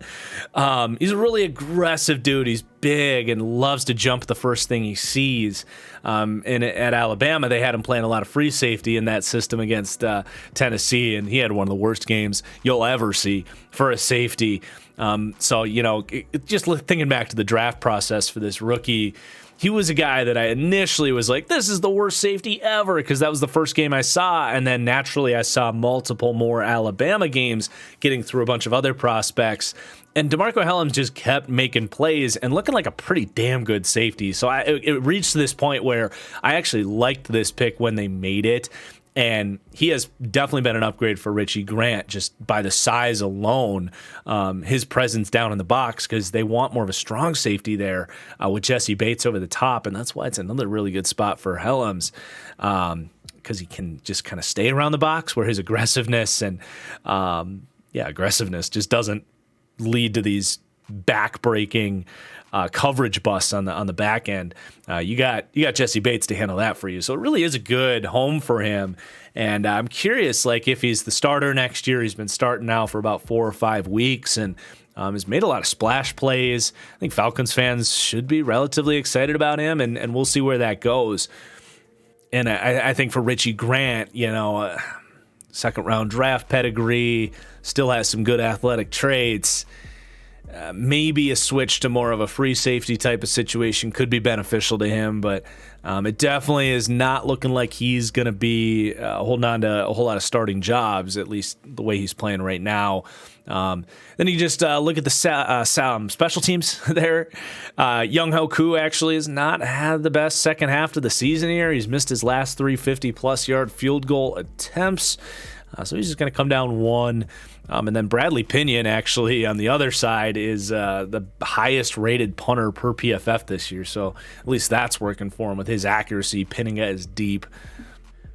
He's a really aggressive dude. He's big and loves to jump the first thing he sees. And at Alabama, they had him playing a lot of free safety in that system against Tennessee, and he had one of the worst games you'll ever see for a safety. So, just thinking back to the draft process for this rookie, he was a guy that I initially was like, this is the worst safety ever, because that was the first game I saw. And then naturally I saw multiple more Alabama games getting through a bunch of other prospects. And DeMarco Hellams just kept making plays and looking like a pretty damn good safety. So it reached this point where I actually liked this pick when they made it. And he has definitely been an upgrade for Richie Grant just by the size alone, his presence down in the box, because they want more of a strong safety there with Jesse Bates over the top. And that's why it's another really good spot for Hellams, because he can just kind of stay around the box where his aggressiveness and aggressiveness just doesn't lead to these back-breaking coverage busts on the back end. You got Jesse Bates to handle that for you. So it really is a good home for him. And I'm curious, like, if he's the starter next year. He's been starting now for about 4 or 5 weeks and has made a lot of splash plays. I think Falcons fans should be relatively excited about him, and we'll see where that goes. And I think for Richie Grant, second-round draft pedigree, still has some good athletic traits. Maybe a switch to more of a free safety type of situation could be beneficial to him, but it definitely is not looking like he's going to be holding on to a whole lot of starting jobs, at least the way he's playing right now. Then you just look at the special teams there. Young Ho Koo actually has not had the best second half of the season here. He's missed his last 3 50-plus yard field goal attempts. So he's just going to come down one. And then Bradley Pinion, actually, on the other side, is the highest-rated punter per PFF this year. So at least that's working for him with his accuracy, pinning it as deep.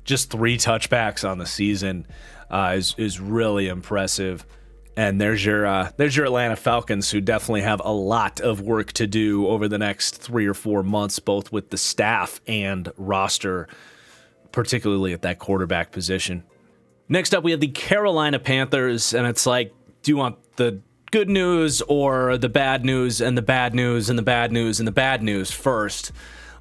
Just 3 touchbacks on the season is really impressive. And there's your Atlanta Falcons, who definitely have a lot of work to do over the next 3 or 4 months, both with the staff and roster, particularly at that quarterback position. Next up, we have the Carolina Panthers, and it's like, do you want the good news or the bad news and the bad news and the bad news and the bad news first?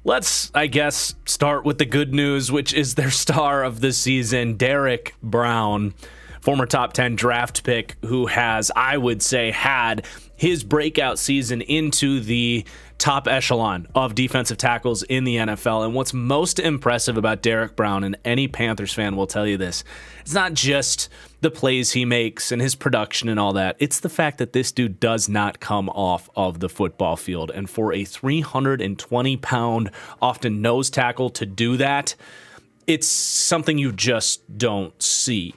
Let's, I guess, start with the good news, which is their star of the season, Derek Brown, former top 10 draft pick, who has, I would say, had his breakout season into the top echelon of defensive tackles in the NFL. And what's most impressive about Derek Brown, and any Panthers fan will tell you this, it's not just the plays he makes and his production and all that. It's the fact that this dude does not come off of the football field. And for a 320-pound, often nose tackle to do that, it's something you just don't see.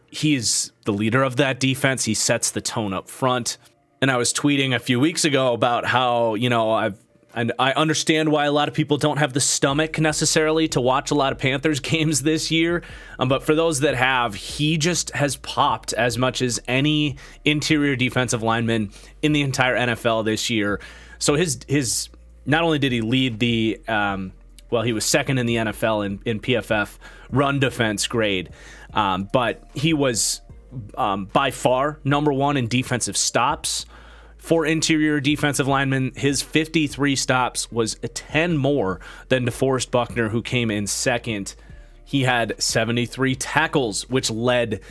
He's the leader of that defense. He sets the tone up front. And I was tweeting a few weeks ago about how, I understand why a lot of people don't have the stomach necessarily to watch a lot of Panthers games this year. But for those that have, he just has popped as much as any interior defensive lineman in the entire NFL this year. So his not only did he lead the, he was second in the NFL in PFF run defense grade, but he was by far number one in defensive stops for interior defensive linemen. His 53 stops was 10 more than DeForest Buckner, who came in second. He had 73 tackles, which led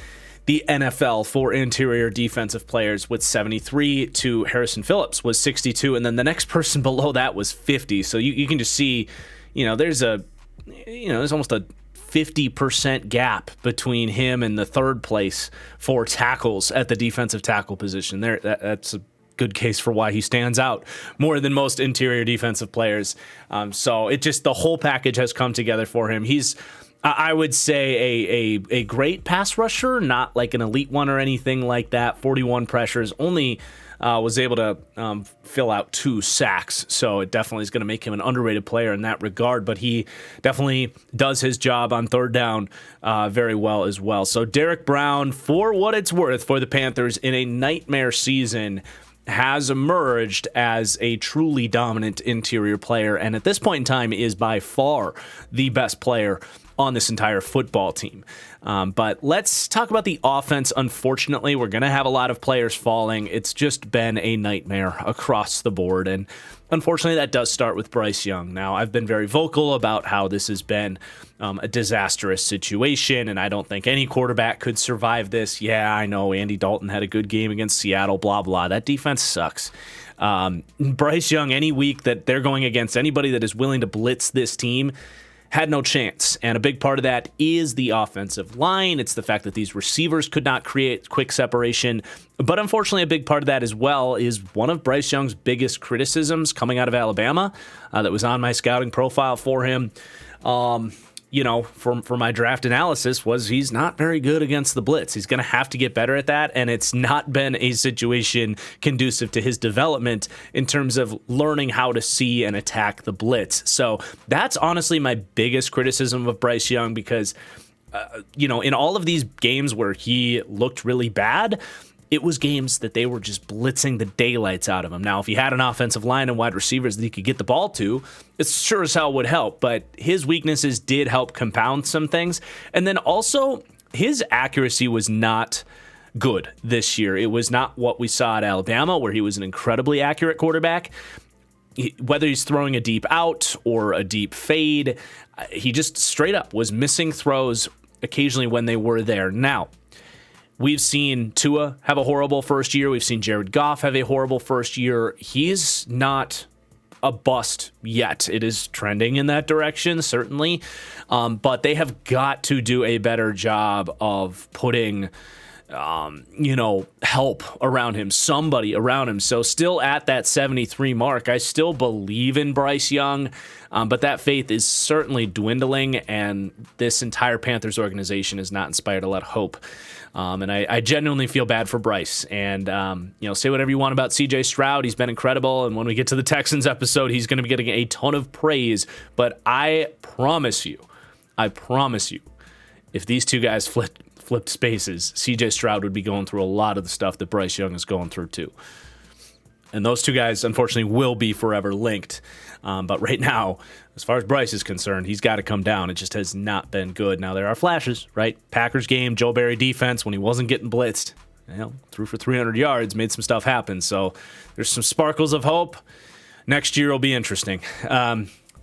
the NFL for interior defensive players, with 73 to Harrison Phillips was 62, and then the next person below that was 50. So you can just see, there's almost a 50% gap between him and the third place for tackles at the defensive tackle position. That's a good case for why he stands out more than most interior defensive players. So it just, the whole package has come together for him. He's, I would say, a great pass rusher, not like an elite one or anything like that. 41 pressures, only was able to fill out 2 sacks, so it definitely is going to make him an underrated player in that regard, but he definitely does his job on third down very well as well. So Derek Brown, for what it's worth for the Panthers in a nightmare season, has emerged as a truly dominant interior player, and at this point in time is by far the best player on this entire football team. But let's talk about the offense. Unfortunately, we're going to have a lot of players falling. It's just been a nightmare across the board, and unfortunately, that does start with Bryce Young. Now, I've been very vocal about how this has been a disastrous situation, and I don't think any quarterback could survive this. Yeah, I know Andy Dalton had a good game against Seattle, blah, blah. That defense sucks. Bryce Young, any week that they're going against anybody that is willing to blitz this team, had no chance. And a big part of that is the offensive line. It's the fact that these receivers could not create quick separation. But unfortunately, a big part of that as well is one of Bryce Young's biggest criticisms coming out of Alabama that was on my scouting profile for him. For my draft analysis, was he's not very good against the blitz. He's going to have to get better at that, and it's not been a situation conducive to his development in terms of learning how to see and attack the blitz. So that's honestly my biggest criticism of Bryce Young, because in all of these games where he looked really bad, it was games that they were just blitzing the daylights out of him. Now, if he had an offensive line and wide receivers that he could get the ball to, it sure as hell would help. But his weaknesses did help compound some things. And then also, his accuracy was not good this year. It was not what we saw at Alabama, where he was an incredibly accurate quarterback. Whether he's throwing a deep out or a deep fade, he just straight up was missing throws occasionally when they were there. Now, we've seen Tua have a horrible first year. We've seen Jared Goff have a horrible first year. He's not a bust yet. It is trending in that direction, certainly. But they have got to do a better job of putting help around him, somebody around him. So still at that 73 mark, I still believe in Bryce Young, but that faith is certainly dwindling, and this entire Panthers organization is not inspired to let hope. And I genuinely feel bad for Bryce. And, say whatever you want about CJ Stroud. He's been incredible. And when we get to the Texans episode, he's going to be getting a ton of praise. But I promise you, if these two guys flipped spaces, CJ Stroud would be going through a lot of the stuff that Bryce Young is going through too. And those two guys, unfortunately, will be forever linked. But right now, as far as Bryce is concerned, he's got to come down. It just has not been good. Now, there are flashes, right? Packers game, Joe Barry defense, when he wasn't getting blitzed, threw for 300 yards, made some stuff happen. So there's some sparkles of hope. Next year will be interesting.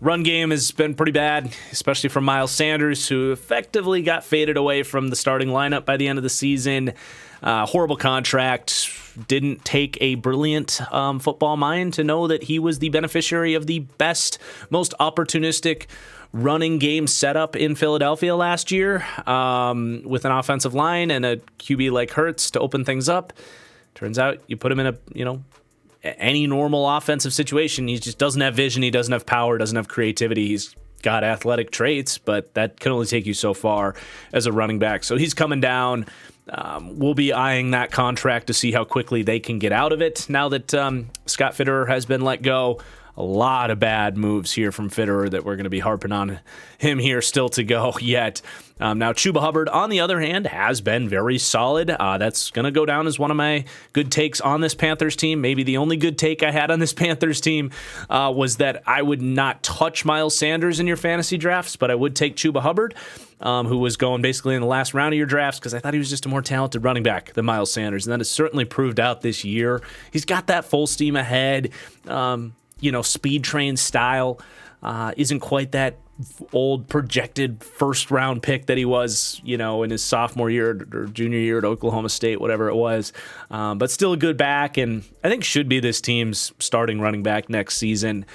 Run game has been pretty bad, especially from Miles Sanders, who effectively got faded away from the starting lineup by the end of the season. Horrible contract. Didn't take a brilliant football mind to know that he was the beneficiary of the best, most opportunistic running game setup in Philadelphia last year, with an offensive line and a QB like Hurts to open things up. Turns out you put him in any normal offensive situation, he just doesn't have vision, he doesn't have power, doesn't have creativity. He's got athletic traits, but that can only take you so far as a running back. So he's coming down. We'll be eyeing that contract to see how quickly they can get out of it. Now that Scott Fitterer has been let go, a lot of bad moves here from Fitterer that we're going to be harping on him here still to go yet. Now, Chuba Hubbard, on the other hand, has been very solid. That's going to go down as one of my good takes on this Panthers team. Maybe the only good take I had on this Panthers team was that I would not touch Miles Sanders in your fantasy drafts, but I would take Chuba Hubbard, who was going basically in the last round of your drafts, because I thought he was just a more talented running back than Miles Sanders, and that has certainly proved out this year. He's got that full steam ahead, speed train style. Isn't quite that old projected first round pick that he was, in his sophomore year or junior year at Oklahoma State, whatever it was. But still a good back, and I think should be this team's starting running back next season.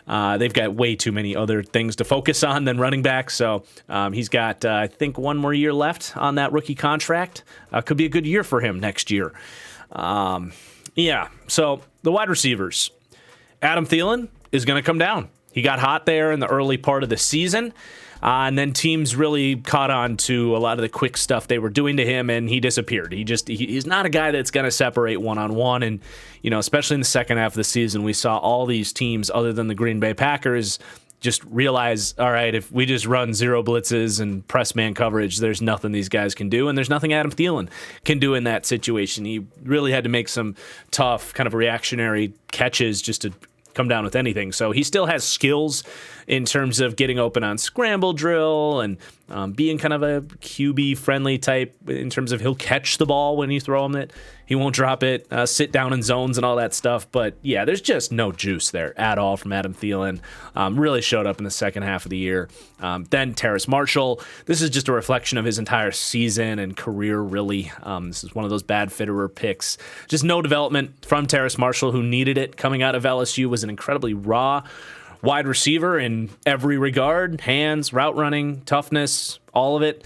They've got way too many other things to focus on than running back. So he's got, I think, one more year left on that rookie contract. Could be a good year for him next year. So the wide receivers. Adam Thielen is going to come down. He got hot there in the early part of the season, and then teams really caught on to a lot of the quick stuff they were doing to him, and he disappeared. He's not a guy that's going to separate one-on-one, and especially in the second half of the season, we saw all these teams other than the Green Bay Packers just realize, all right, if we just run zero blitzes and press man coverage, there's nothing these guys can do, and there's nothing Adam Thielen can do in that situation. He really had to make some tough kind of reactionary catches just to come down with anything. So he still has skills in terms of getting open on scramble drill and being kind of a QB friendly type in terms of he'll catch the ball when you throw him it. He won't drop it, sit down in zones and all that stuff. But yeah, there's just no juice there at all from Adam Thielen. Really showed up in the second half of the year. Then Terrace Marshall. This is just a reflection of his entire season and career, really. This is one of those bad Fitterer picks. Just no development from Terrace Marshall, who needed it coming out of LSU, was an incredibly raw wide receiver in every regard. Hands, route running, toughness, all of it.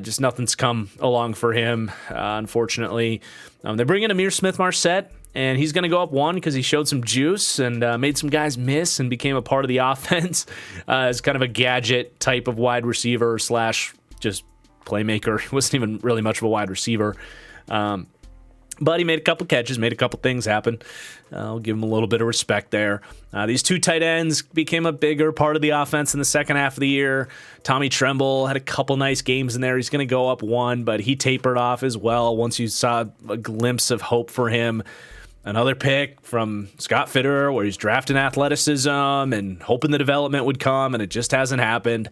Just nothing's come along for him, unfortunately. They bring in Amir Smith-Marset, and he's going to go up one because he showed some juice and made some guys miss and became a part of the offense as kind of a gadget type of wide receiver / just playmaker. He wasn't even really much of a wide receiver. But he made a couple catches, made a couple things happen. I'll give him a little bit of respect there. These two tight ends became a bigger part of the offense in the second half of the year. Tommy Tremble had a couple nice games in there. He's going to go up one, but he tapered off as well once you saw a glimpse of hope for him. Another pick from Scott Fitterer where he's drafting athleticism and hoping the development would come, and it just hasn't happened.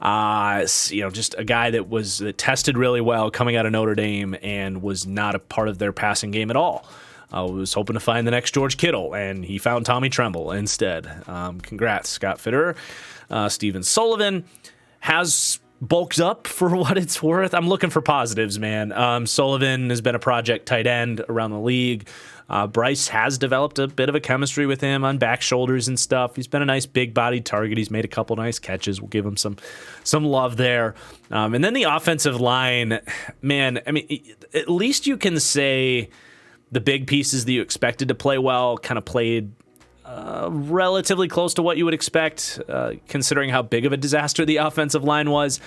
Just a guy that tested really well coming out of Notre Dame and was not a part of their passing game at all. Was hoping to find the next George Kittle, and he found Tommy Tremble instead. Congrats, Scott Fitterer. Steven Sullivan has bulked up for what it's worth. I'm looking for positives, man. Sullivan has been a project tight end around the league. Bryce has developed a bit of a chemistry with him on back shoulders and stuff. He's been a nice big-bodied target. He's made a couple nice catches. We'll give him some love there. And then the offensive line, man, I mean, at least you can say the big pieces that you expected to play well kind of played relatively close to what you would expect, considering how big of a disaster the offensive line was.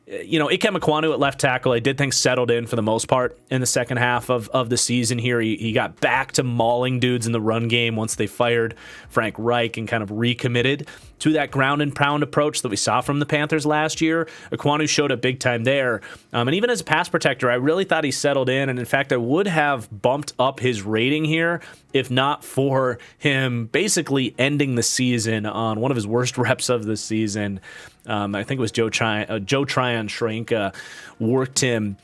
Ikem Ekwonu at left tackle, I did think settled in for the most part in the second half of the season here. He got back to mauling dudes in the run game once they fired Frank Reich and kind of recommitted to that ground and pound approach that we saw from the Panthers last year. Ekwonu showed up big time there. And even as a pass protector, I really thought he settled in. And in fact, I would have bumped up his rating here if not for him basically ending the season on one of his worst reps of the season. I think it was Joe Tryon-Schrenka worked him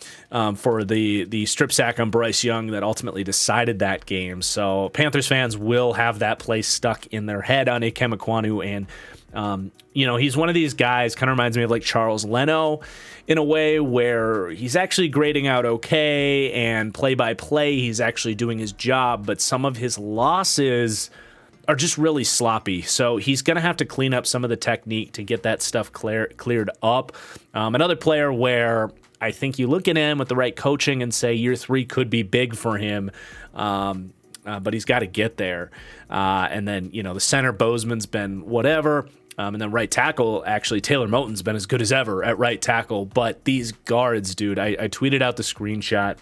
for the strip sack on Bryce Young that ultimately decided that game. So Panthers fans will have that play stuck in their head on Ikem Ekwonu, and he's one of these guys, kind of reminds me of like Charles Leno in a way, where he's actually grading out okay, and play by play he's actually doing his job, but some of his losses are just really sloppy. So he's going to have to clean up some of the technique to get that stuff cleared up. Another player where I think you look at him with the right coaching and say year 3 could be big for him, but he's got to get there. And then, the center Bozeman's been whatever. And then right tackle, actually, Taylor Moton's been as good as ever at right tackle. But these guards, dude, I tweeted out the screenshot.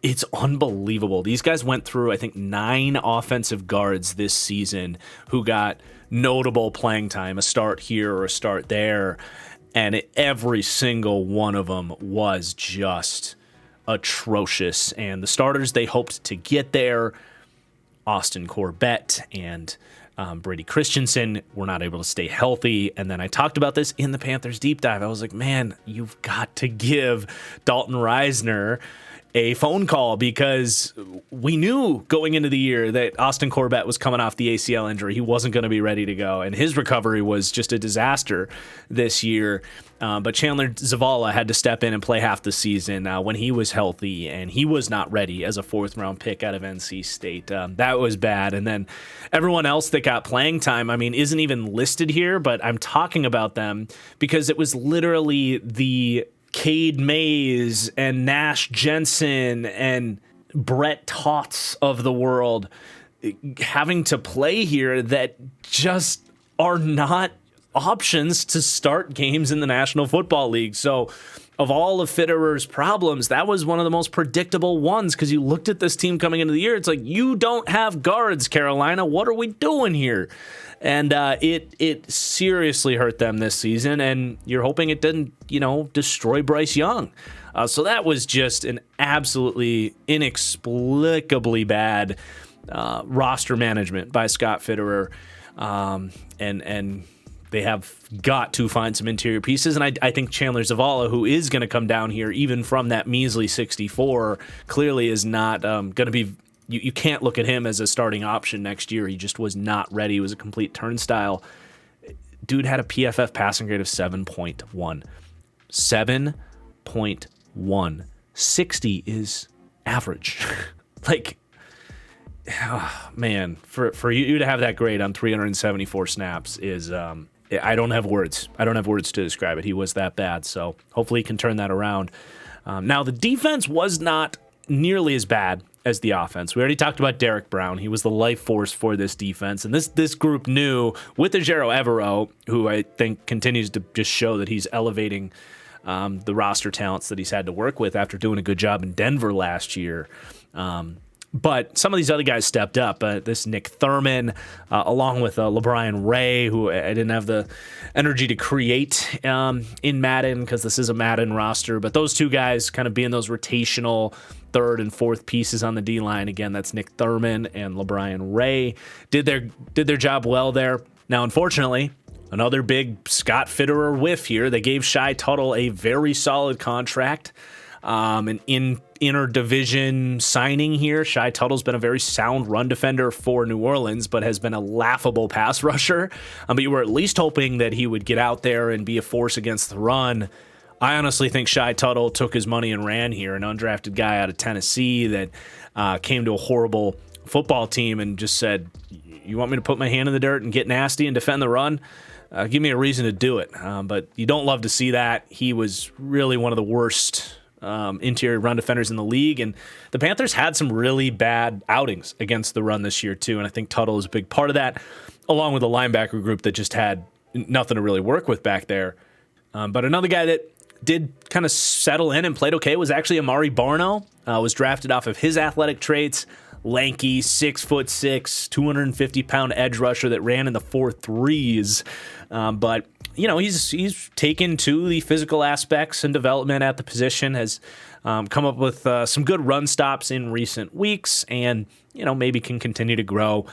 It's unbelievable. These guys went through, I think, 9 offensive guards this season who got notable playing time, a start here or a start there, and every single one of them was just atrocious. And the starters they hoped to get there, Austin Corbett and Brady Christensen, were not able to stay healthy. And then I talked about this in the Panthers deep dive. I was like, man, you've got to give Dalton Reisner a phone call, because we knew going into the year that Austin Corbett was coming off the ACL injury. He wasn't going to be ready to go, and his recovery was just a disaster this year. But Chandler Zavala had to step in and play half the season when he was healthy, and he was not ready as a 4th-round pick out of NC State. That was bad. And then everyone else that got playing time, I mean, isn't even listed here, but I'm talking about them because it was literally the Cade Mays and Nash Jensen and Brett Tots of the world having to play here that just are not options to start games in the National Football League. So of all of Fitterer's problems, that was one of the most predictable ones, because you looked at this team coming into the year, it's like, you don't have guards, Carolina. What are we doing here? And it seriously hurt them this season, and you're hoping it didn't, destroy Bryce Young. So that was just an absolutely inexplicably bad roster management by Scott Fitterer, and they have got to find some interior pieces. And I think Chandler Zavala, who is going to come down here even from that measly 64, clearly is not going to be. You can't look at him as a starting option next year. He just was not ready. He was a complete turnstile. Dude had a PFF passing grade of 7.1. 7.1. 60 is average. Man, for you to have that grade on 374 snaps is, I don't have words. I don't have words to describe it. He was that bad. So hopefully he can turn that around. Now, the defense was not nearly as bad as the offense. We already talked about Derek Brown. He was the life force for this defense. And this group knew, with Ejiro Evero, who I think continues to just show that he's elevating the roster talents that he's had to work with after doing a good job in Denver last year. But some of these other guys stepped up. This Nick Thurman, along with LeBron Ray, who I didn't have the energy to create in Madden because this is a Madden roster. But those two guys kind of being those rotational third and fourth pieces on the D-line. Again, that's Nick Thurman and LeBron Ray. Did their job well there. Now, unfortunately, another big Scott Fitterer whiff here. They gave Shy Tuttle a very solid contract. An interdivision signing here. Shy Tuttle's been a very sound run defender for New Orleans, but has been a laughable pass rusher. But you were at least hoping that he would get out there and be a force against the run. I honestly think Shy Tuttle took his money and ran here, an undrafted guy out of Tennessee that came to a horrible football team and just said, you want me to put my hand in the dirt and get nasty and defend the run? Give me a reason to do it. But you don't love to see that. He was really one of the worst interior run defenders in the league, and the Panthers had some really bad outings against the run this year too, and I think Tuttle is a big part of that, along with a linebacker group that just had nothing to really work with back there. But another guy that did kind of settle in and played okay was actually Amari Barno. Was drafted off of his athletic traits. Lanky, 6'6", 250-pound edge rusher that ran in the 4.3s. But you know, he's taken to the physical aspects and development at the position, has come up with some good run stops in recent weeks, and you know, maybe can continue to grow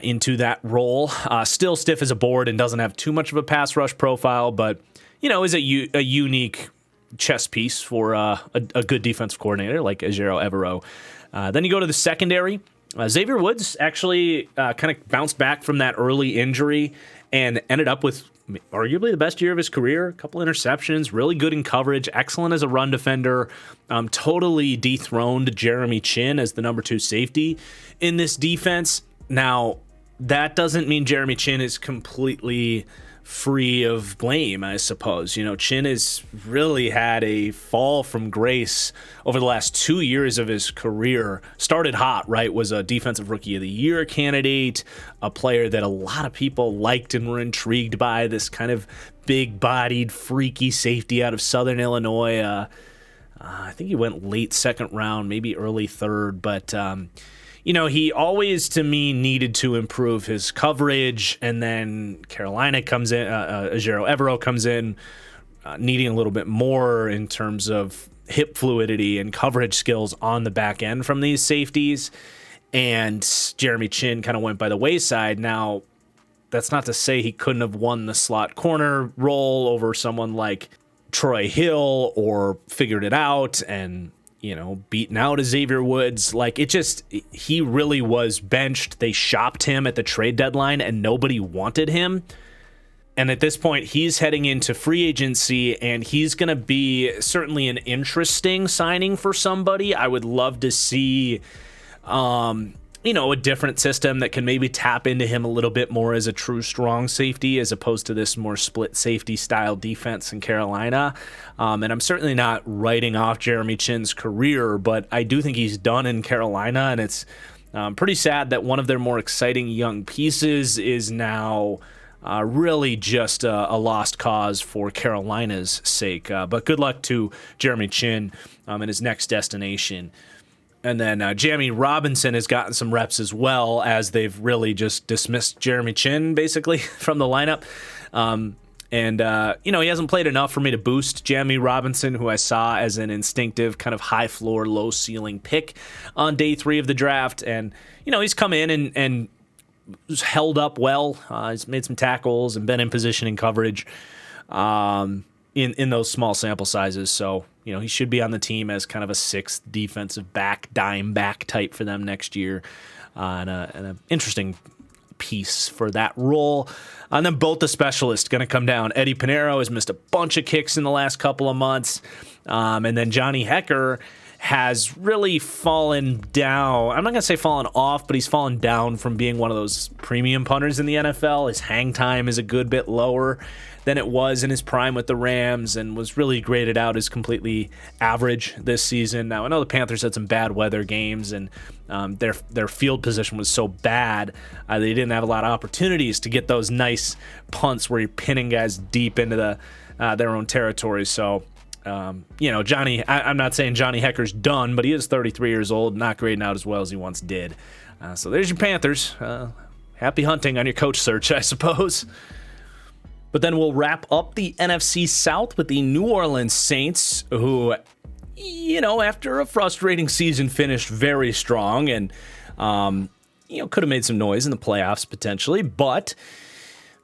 into that role. Still stiff as a board and doesn't have too much of a pass rush profile, but you know, is a unique chess piece for a good defensive coordinator like Ejiro Evero. Then you go to the secondary. Xavier Woods actually kind of bounced back from that early injury and ended up with arguably the best year of his career. A couple interceptions, really good in coverage, excellent as a run defender. Totally dethroned Jeremy Chin as the number 2 safety in this defense. Now, that doesn't mean Jeremy Chin is completely free of blame, I suppose. You know, Chin has really had a fall from grace over the last 2 years of his career. Started hot, right? Was a Defensive Rookie of the Year candidate, a player that a lot of people liked and were intrigued by, this kind of big-bodied, freaky safety out of Southern Illinois. I think he went late second round, maybe early third, but you know, he always, to me, needed to improve his coverage, and then Carolina comes in, Ejiro Evero comes in, needing a little bit more in terms of hip fluidity and coverage skills on the back end from these safeties, and Jeremy Chin kind of went by the wayside. Now, that's not to say he couldn't have won the slot corner role over someone like Troy Hill or figured it out and, you know, beaten out Xavier Woods. Like, he really was benched. They shopped him at the trade deadline and nobody wanted him. And at this point, he's heading into free agency, and he's going to be certainly an interesting signing for somebody. I would love to see, you know, a different system that can maybe tap into him a little bit more as a true strong safety, as opposed to this more split safety style defense in Carolina. And I'm certainly not writing off Jeremy Chin's career, but I do think he's done in Carolina, and it's pretty sad that one of their more exciting young pieces is now really just a lost cause for Carolina's sake. But good luck to Jeremy Chin in his next destination. And then Jamie Robinson has gotten some reps as well, as they've really just dismissed Jeremy Chin basically from the lineup. You know, he hasn't played enough for me to boost Jamie Robinson, who I saw as an instinctive kind of high floor, low ceiling pick on day 3 of the draft. And, you know, he's come in and held up well. He's made some tackles and been in position and coverage in those small sample sizes. So, you know, he should be on the team as kind of a 6th defensive back, dime back type for them next year. And an interesting piece for that role. And then both the specialists going to come down. Eddie Pinheiro has missed a bunch of kicks in the last couple of months. And then Johnny Hecker has really fallen down. I'm not going to say fallen off, but he's fallen down from being one of those premium punters in the NFL. His hang time is a good bit lower than it was in his prime with the Rams, and was really graded out as completely average this season. Now, I know the Panthers had some bad weather games, and their field position was so bad, they didn't have a lot of opportunities to get those nice punts where you're pinning guys deep into their own territory. So Johnny, I'm not saying Johnny Hecker's done, but he is 33 years old, not grading out as well as he once did. So there's your Panthers. Happy hunting on your coach search, I suppose. But then we'll wrap up the NFC South with the New Orleans Saints, who, after a frustrating season, finished very strong and, could have made some noise in the playoffs potentially. But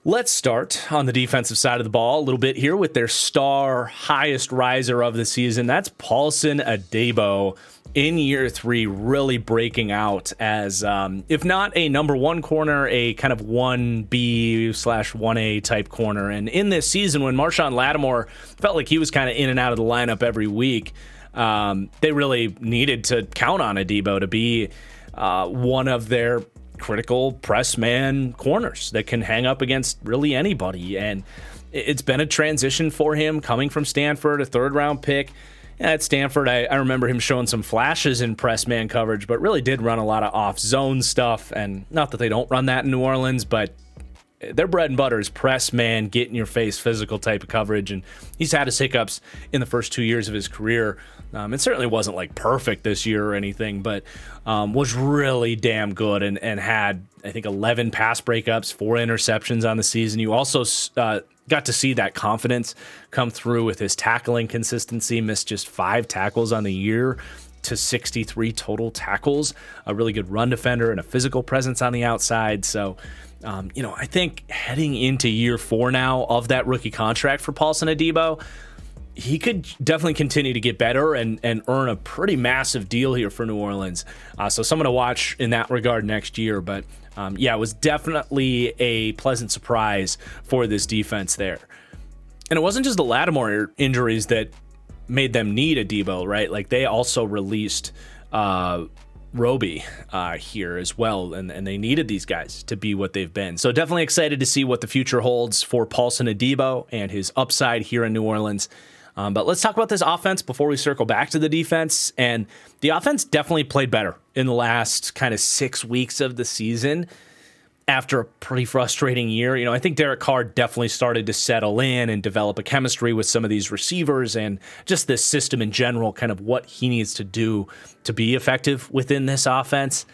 let's start on the defensive side of the ball a little bit here with their star highest riser of the season. That's Paulson Adebo in year 3, really breaking out as, if not a number 1 corner, a kind of 1B/1A type corner. And in this season, when Marshawn Lattimore felt like he was kind of in and out of the lineup every week, they really needed to count on Adebo to be one of their critical press man corners that can hang up against really anybody. And it's been a transition for him coming from Stanford, a 3rd-round pick. At Stanford, I remember him showing some flashes in press man coverage, but really did run a lot of off-zone stuff. And not that they don't run that in New Orleans, but their bread and butter is press man, get in your face, physical type of coverage. And he's had his hiccups in the first 2 years of his career. It certainly wasn't like perfect this year or anything, but was really damn good and had, I think, 11 pass breakups, 4 interceptions on the season. You also got to see that confidence come through with his tackling consistency, missed just 5 tackles on the year to 63 total tackles, a really good run defender and a physical presence on the outside. So, I think heading into year 4 now of that rookie contract for Paulson Adebo, he could definitely continue to get better and earn a pretty massive deal here for New Orleans. So someone to watch in that regard next year. But it was definitely a pleasant surprise for this defense there. And it wasn't just the Lattimore injuries that made them need Adebo, right? Like they also released Roby here as well, and they needed these guys to be what they've been. So definitely excited to see what the future holds for Paulson Adebo and his upside here in New Orleans. But let's talk about this offense before we circle back to the defense. And the offense definitely played better in the last kind of 6 weeks of the season after a pretty frustrating year. I think Derek Carr definitely started to settle in and develop a chemistry with some of these receivers and just this system in general, kind of what he needs to do to be effective within this offense.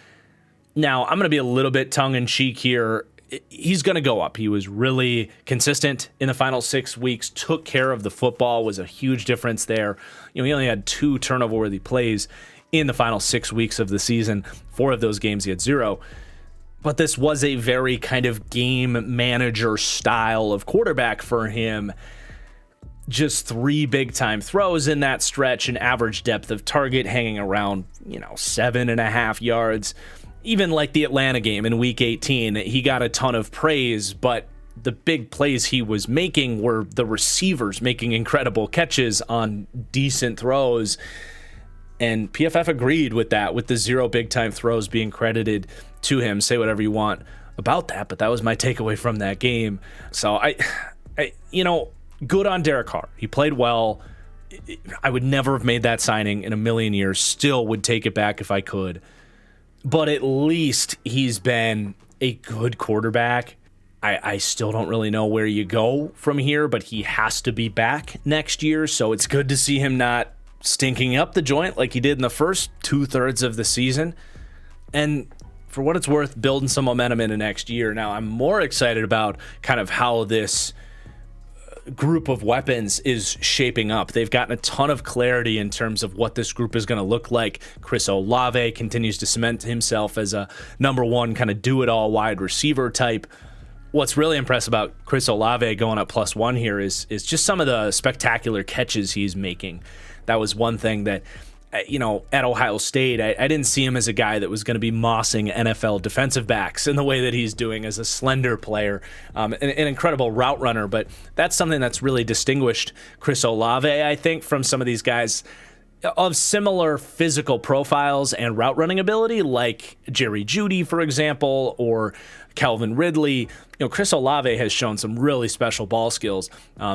Now, I'm going to be a little bit tongue-in-cheek here. He's going to go up. He was really consistent in the final 6 weeks, took care of the football, was a huge difference there. He only had 2 turnover-worthy plays in the final 6 weeks of the season. 4 of those games he had 0. But this was a very kind of game manager style of quarterback for him. Just 3 big-time throws in that stretch, an average depth of target hanging around, 7.5 yards. Even like the Atlanta game in Week 18, he got a ton of praise, but the big plays he was making were the receivers making incredible catches on decent throws. And PFF agreed with that, with the 0 big-time throws being credited to him. Say whatever you want about that, but that was my takeaway from that game. So I good on Derek Carr. He played well. I would never have made that signing in a million years. Still would take it back if I could. But at least he's been a good quarterback. I still don't really know where you go from here, but he has to be back next year. So it's good to see him not stinking up the joint like he did in the first 2/3 of the season. And for what it's worth, building some momentum into next year. Now, I'm more excited about kind of how this group of weapons is shaping up. They've gotten a ton of clarity in terms of what this group is going to look like. Chris Olave continues to cement himself as a number 1 kind of do-it-all wide receiver type. What's really impressive about Chris Olave going up +1 here is just some of the spectacular catches he's making. That was one thing that, at Ohio State, I didn't see him as a guy that was going to be mossing NFL defensive backs in the way that he's doing as a slender player, an incredible route runner. But that's something that's really distinguished Chris Olave, I think, from some of these guys of similar physical profiles and route running ability, like Jerry Jeudy, for example, or Calvin Ridley. Chris Olave has shown some really special ball skills.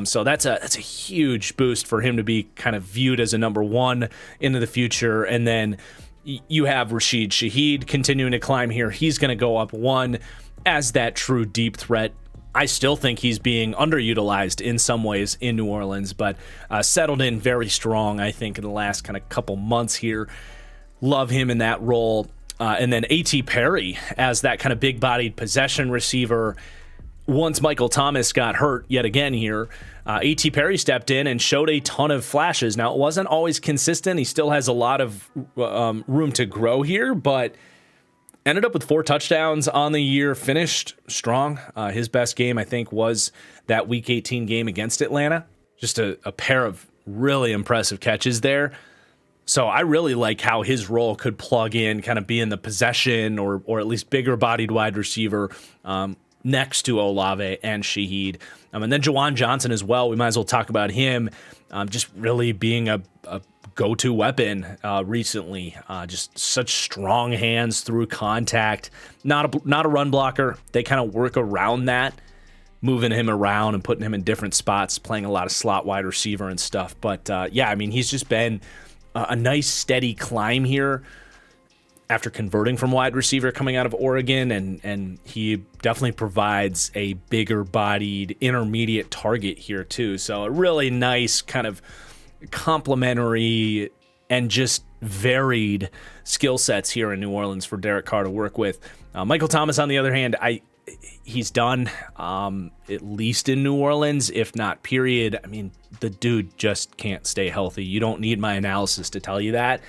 So that's a huge boost for him to be kind of viewed as a number 1 into the future. And then you have Rashid Shaheed continuing to climb here. He's going to go up 1 as that true deep threat I still think he's being underutilized in some ways in New Orleans, but settled in very strong, I think, in the last kind of couple months here. Love him in that role. And then A.T. Perry as that kind of big-bodied possession receiver. Once Michael Thomas got hurt yet again here, A.T. Perry stepped in and showed a ton of flashes. Now, it wasn't always consistent. He still has a lot of room to grow here, but ended up with 4 touchdowns on the year, finished strong. His best game, I think, was that Week 18 game against Atlanta. Just a pair of really impressive catches there. So I really like how his role could plug in, kind of be in the possession or at least bigger-bodied wide receiver next to Olave and Shaheed. And then Juwan Johnson as well. We might as well talk about him just really being a go-to weapon recently. Just such strong hands through contact. Not a run blocker. They kind of work around that, moving him around and putting him in different spots, playing a lot of slot wide receiver and stuff. But yeah, I mean, he's just been a nice steady climb here after converting from wide receiver coming out of Oregon, and he definitely provides a bigger-bodied intermediate target here too. So a really nice kind of complementary and just varied skill sets here in New Orleans for Derek Carr to work with. Michael Thomas, on the other hand, he's done, at least in New Orleans, if not period. I mean, the dude just can't stay healthy. You don't need my analysis to tell you that.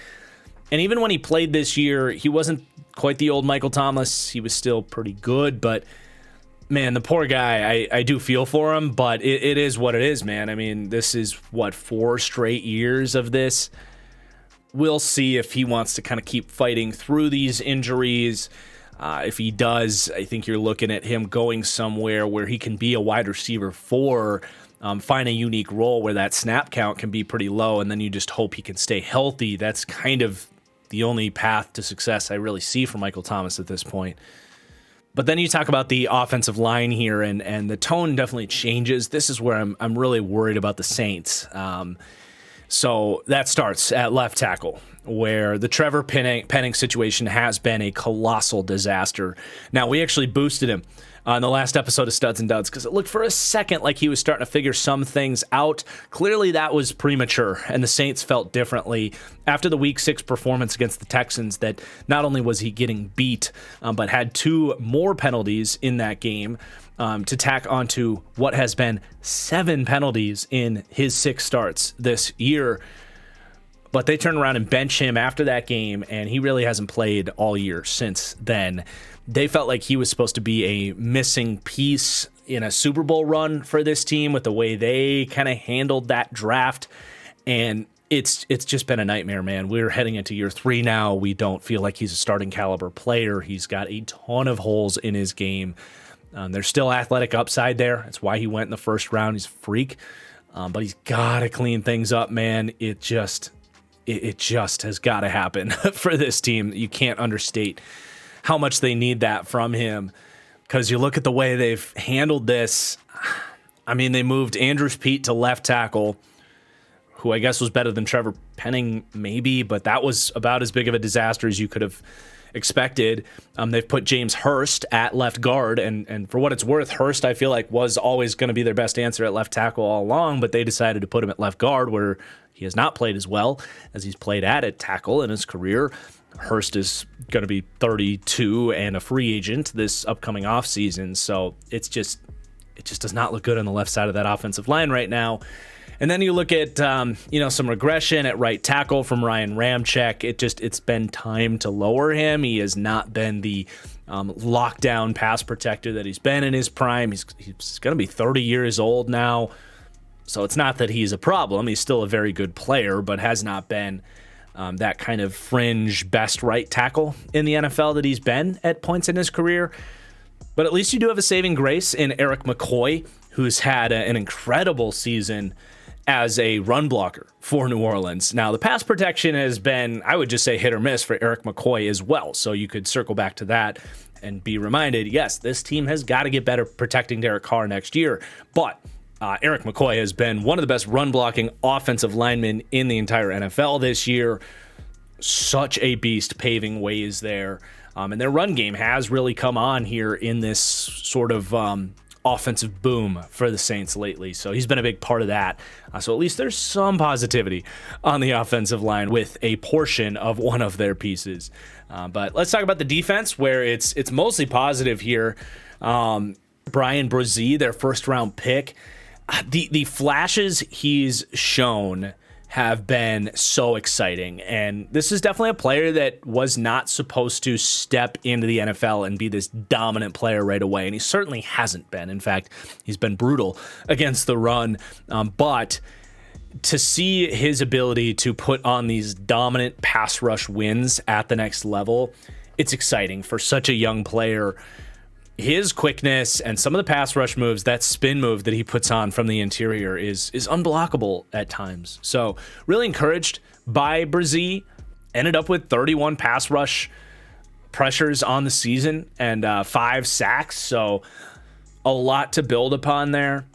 And even when he played this year, he wasn't quite the old Michael Thomas. He was still pretty good, but man, the poor guy, I do feel for him, but it is what it is, man. I mean, this is, 4 straight years of this. We'll see if he wants to kind of keep fighting through these injuries. If he does, I think you're looking at him going somewhere where he can be a wide receiver 4, find a unique role where that snap count can be pretty low, and then you just hope he can stay healthy. That's kind of the only path to success I really see for Michael Thomas at this point. But then you talk about the offensive line here, and the tone definitely changes. This is where I'm really worried about the Saints. So that starts at left tackle, where the Trevor Penning situation has been a colossal disaster. Now, we actually boosted him on the last episode of Studs and Duds because it looked for a second like he was starting to figure some things out. Clearly, that was premature, and the Saints felt differently after the Week 6 performance against the Texans, that not only was he getting beat, but had 2 more penalties in that game to tack onto what has been 7 penalties in his 6 starts this year. But they turned around and bench him after that game, and he really hasn't played all year since then. They felt like he was supposed to be a missing piece in a Super Bowl run for this team with the way they kind of handled that draft, and it's just been a nightmare, man. We're heading into year 3 now. We don't feel like he's a starting caliber player. He's got a ton of holes in his game. There's still athletic upside there. That's why he went in the first round. He's a freak, but he's got to clean things up, man. It just has got to happen for this team. You can't understate how much they need that from him, because you look at the way they've handled this. I mean, they moved Andrews Pete to left tackle, who I guess was better than Trevor Penning maybe, but that was about as big of a disaster as you could have expected. They've put James Hurst at left guard, and for what it's worth, Hurst, I feel like, was always going to be their best answer at left tackle all along, but they decided to put him at left guard, where he has not played as well as he's played at tackle in his career. Hurst is going to be 32 and a free agent this upcoming offseason, so it just does not look good on the left side of that offensive line right now. And then you look at some regression at right tackle from Ryan Ramczyk. It's been time to lower him. He has not been the lockdown pass protector that he's been in his prime. He's going to be 30 years old now, so it's not that he's a problem. He's still a very good player, but has not been that kind of fringe best right tackle in the NFL that he's been at points in his career. But at least you do have a saving grace in Eric McCoy, who's had an incredible season as a run blocker for New Orleans. Now, the pass protection has been, I would just say, hit or miss for Eric McCoy as well. So you could circle back to that and be reminded, yes, this team has got to get better protecting Derek Carr next year. But Eric McCoy has been one of the best run-blocking offensive linemen in the entire NFL this year. Such a beast paving ways there. And their run game has really come on here in this sort of offensive boom for the Saints lately. So he's been a big part of that. So at least there's some positivity on the offensive line with a portion of one of their pieces. But let's talk about the defense, where it's mostly positive here. Bryan Bresee, their first round pick, the flashes he's shown have been so exciting. And this is definitely a player that was not supposed to step into the NFL and be this dominant player right away. And he certainly hasn't been. In fact, he's been brutal against the run. But to see his ability to put on these dominant pass rush wins at the next level, it's exciting for such a young player. His quickness and some of the pass rush moves, that spin move that he puts on from the interior is unblockable at times. So really encouraged by Bresee. Ended up with 31 pass rush pressures on the season and 5 sacks. So a lot to build upon there.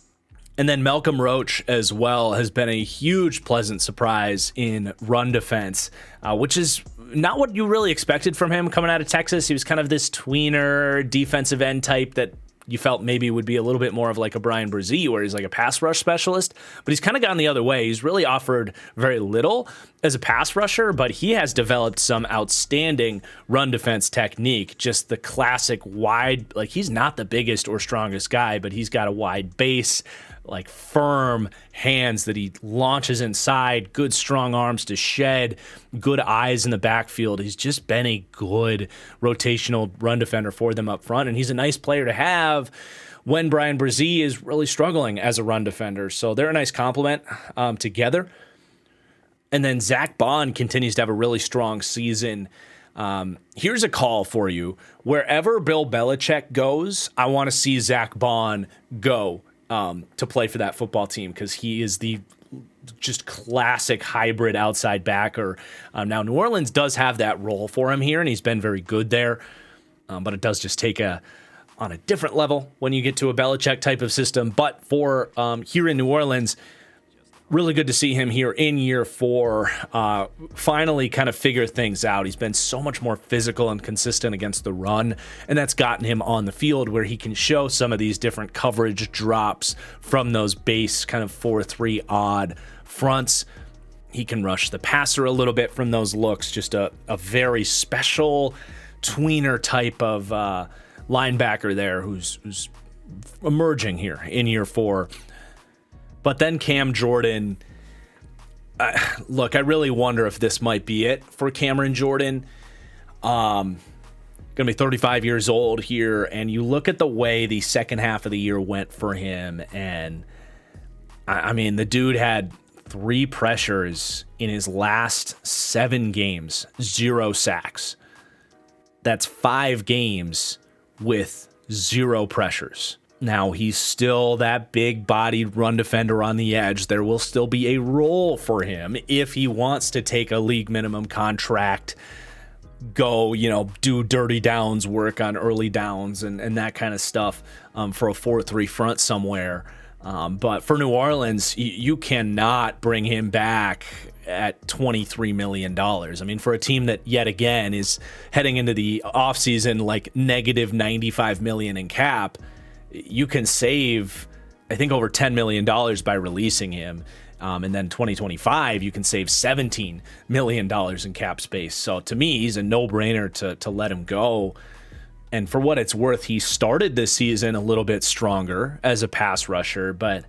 And then Malcolm Roach as well has been a huge pleasant surprise in run defense, which is not what you really expected from him coming out of Texas. He was kind of this tweener defensive end type that you felt maybe would be a little bit more of like a Bryan Bresee, where he's like a pass rush specialist, but he's kind of gone the other way. He's really offered very little as a pass rusher, but he has developed some outstanding run defense technique. Just the classic wide, like he's not the biggest or strongest guy, but he's got a wide base, like firm hands that he launches inside, good strong arms to shed, good eyes in the backfield. He's just been a good rotational run defender for them up front, and he's a nice player to have when Bryan Bresee is really struggling as a run defender. So they're a nice complement together. And then Zach Bond continues to have a really strong season. Here's a call for you. Wherever Bill Belichick goes, I want to see Zach Bond go to play for that football team, because he is the just classic hybrid outside backer. Now, New Orleans does have that role for him here, and he's been very good there. But it does just take on a different level when you get to a Belichick type of system. But for here in New Orleans, really good to see him here in year 4, finally kind of figure things out. He's been so much more physical and consistent against the run, and that's gotten him on the field where he can show some of these different coverage drops from those base kind of 4-3 odd fronts. He can rush the passer a little bit from those looks, just a very special tweener type of linebacker there who's emerging here in year 4. But then Cam Jordan, look, I really wonder if this might be it for Cameron Jordan. Going to be 35 years old here, and you look at the way the second half of the year went for him, and I mean, the dude had 3 pressures in his last 7 games, 0 sacks. That's 5 games with 0 pressures. Now, he's still that big-bodied run defender on the edge. There will still be a role for him if he wants to take a league minimum contract, go, do dirty downs work on early downs and that kind of stuff for a 4-3 front somewhere. But for New Orleans, you cannot bring him back at $23 million. I mean, for a team that yet again is heading into the offseason like negative $95 million in cap, you can save, I think, over $10 million by releasing him. And then 2025, you can save $17 million in cap space. So to me, he's a no-brainer to let him go. And for what it's worth, he started this season a little bit stronger as a pass rusher, but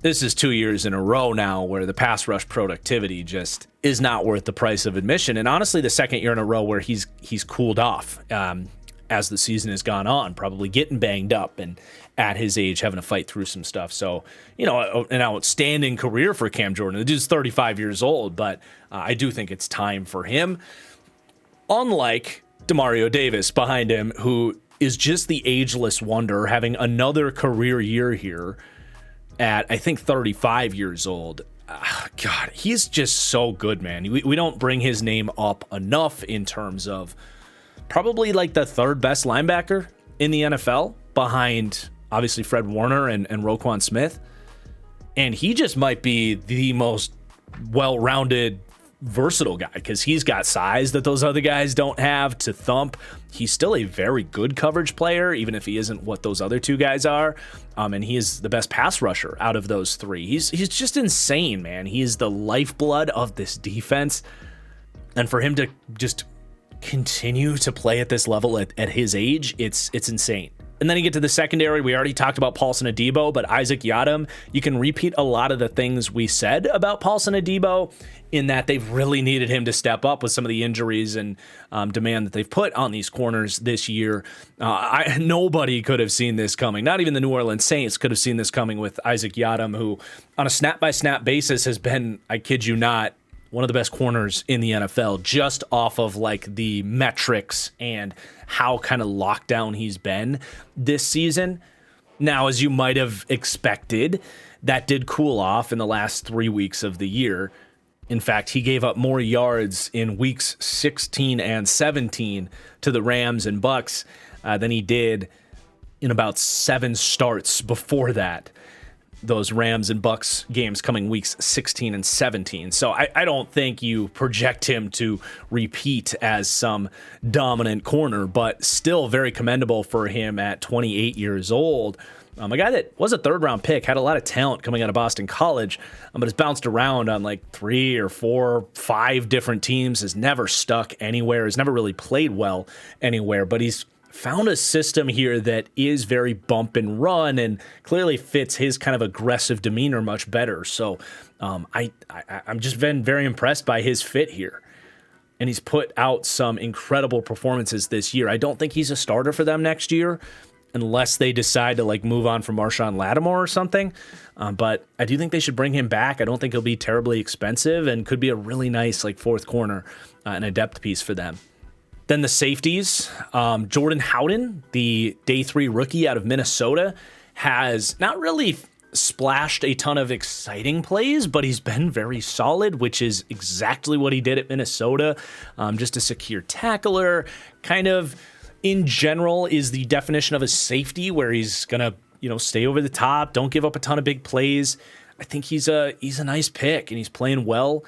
this is 2 years in a row now where the pass rush productivity just is not worth the price of admission. And honestly, the second year in a row where he's cooled off as the season has gone on, probably getting banged up and at his age having to fight through some stuff. So, an outstanding career for Cam Jordan. The dude's 35 years old, but I do think it's time for him. Unlike Demario Davis behind him, who is just the ageless wonder, having another career year here at, I think, 35 years old. God, he's just so good, man. We don't bring his name up enough in terms of probably like the 3rd best linebacker in the NFL behind, obviously, Fred Warner and Roquan Smith. And he just might be the most well-rounded versatile guy because he's got size that those other guys don't have to thump. He's still a very good coverage player, even if he isn't what those other two guys are. And he is the best pass rusher out of those three. He's just insane, man. He is the lifeblood of this defense. And for him to just continue to play at this level at his age, it's insane. And then you get to the secondary. We already talked about Paulson Adebo, but Isaac Yiadom, you can repeat a lot of the things we said about Paulson Adebo in that they've really needed him to step up with some of the injuries and demand that they've put on these corners this year. Nobody could have seen this coming. Not even the New Orleans Saints could have seen this coming with Isaac Yiadom, who on a snap-by-snap basis has been, I kid you not, one of the best corners in the NFL, just off of like the metrics and how kind of locked down he's been this season. Now, as you might have expected, that did cool off in the last 3 weeks of the year. In fact, he gave up more yards in weeks 16 and 17 to the Rams and Bucs than he did in about 7 starts before that. Those Rams and Bucs games coming weeks 16 and 17. So I don't think you project him to repeat as some dominant corner, but still very commendable for him at 28 years old. A guy that was a third-round pick, had a lot of talent coming out of Boston College, but has bounced around on like 3 or 4, 5 different teams, has never stuck anywhere, has never really played well anywhere, but he's found a system here that is very bump and run and clearly fits his kind of aggressive demeanor much better. So I'm just been very impressed by his fit here. And he's put out some incredible performances this year. I don't think he's a starter for them next year unless they decide to like move on from Marshawn Lattimore or something. But I do think they should bring him back. I don't think he'll be terribly expensive and could be a really nice like fourth corner and a depth piece for them. Then the safeties, Jordan Howden, the day 3 rookie out of Minnesota, has not really splashed a ton of exciting plays, but he's been very solid, which is exactly what he did at Minnesota. Just a secure tackler, kind of in general is the definition of a safety where he's going to, stay over the top, don't give up a ton of big plays. I think he's a nice pick and he's playing well.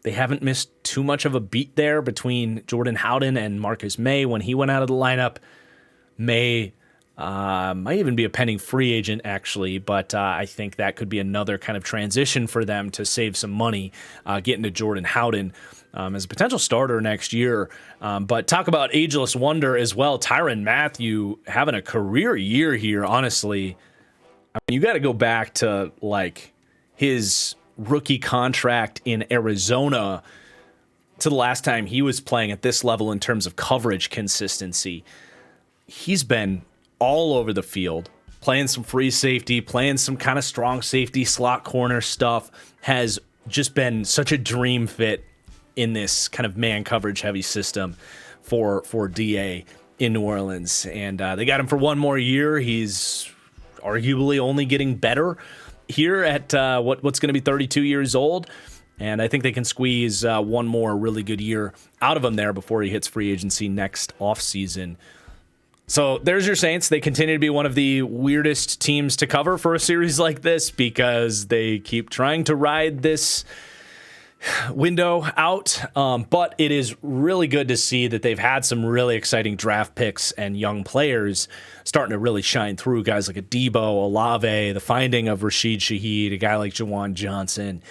They haven't missed too much of a beat there between Jordan Howden and Marcus May when he went out of the lineup. May might even be a pending free agent, actually, but I think that could be another kind of transition for them to save some money, getting to Jordan Howden as a potential starter next year. But talk about ageless wonder as well. Tyrann Mathieu having a career year here, honestly. I mean, you got to go back to like his rookie contract in Arizona to the last time he was playing at this level in terms of coverage consistency. He's been all over the field, playing some free safety, playing some kind of strong safety, slot corner stuff, has just been such a dream fit in this kind of man coverage heavy system for DA in New Orleans. And they got him for one more year. He's arguably only getting better here at what's going to be 32 years old, and I think they can squeeze one more really good year out of him there before he hits free agency next offseason. So there's your Saints. They continue to be one of the weirdest teams to cover for a series like this because they keep trying to ride this window out, but it is really good to see that they've had some really exciting draft picks and young players starting to really shine through. Guys like Adebo, Olave, the finding of Rashid Shaheed, a guy like Jawan Johnson,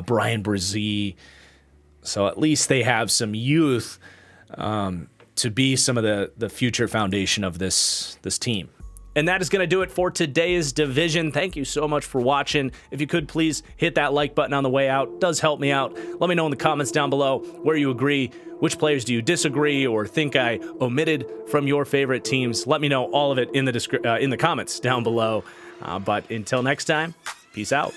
Brian Brzee. So at least they have some youth to be some of the future foundation of this team. And that is going to do it for today's division. Thank you so much for watching. If you could, please hit that like button on the way out. It does help me out. Let me know in the comments down below where you agree. Which players do you disagree or think I omitted from your favorite teams? Let me know all of it in the comments down below. But until next time, peace out.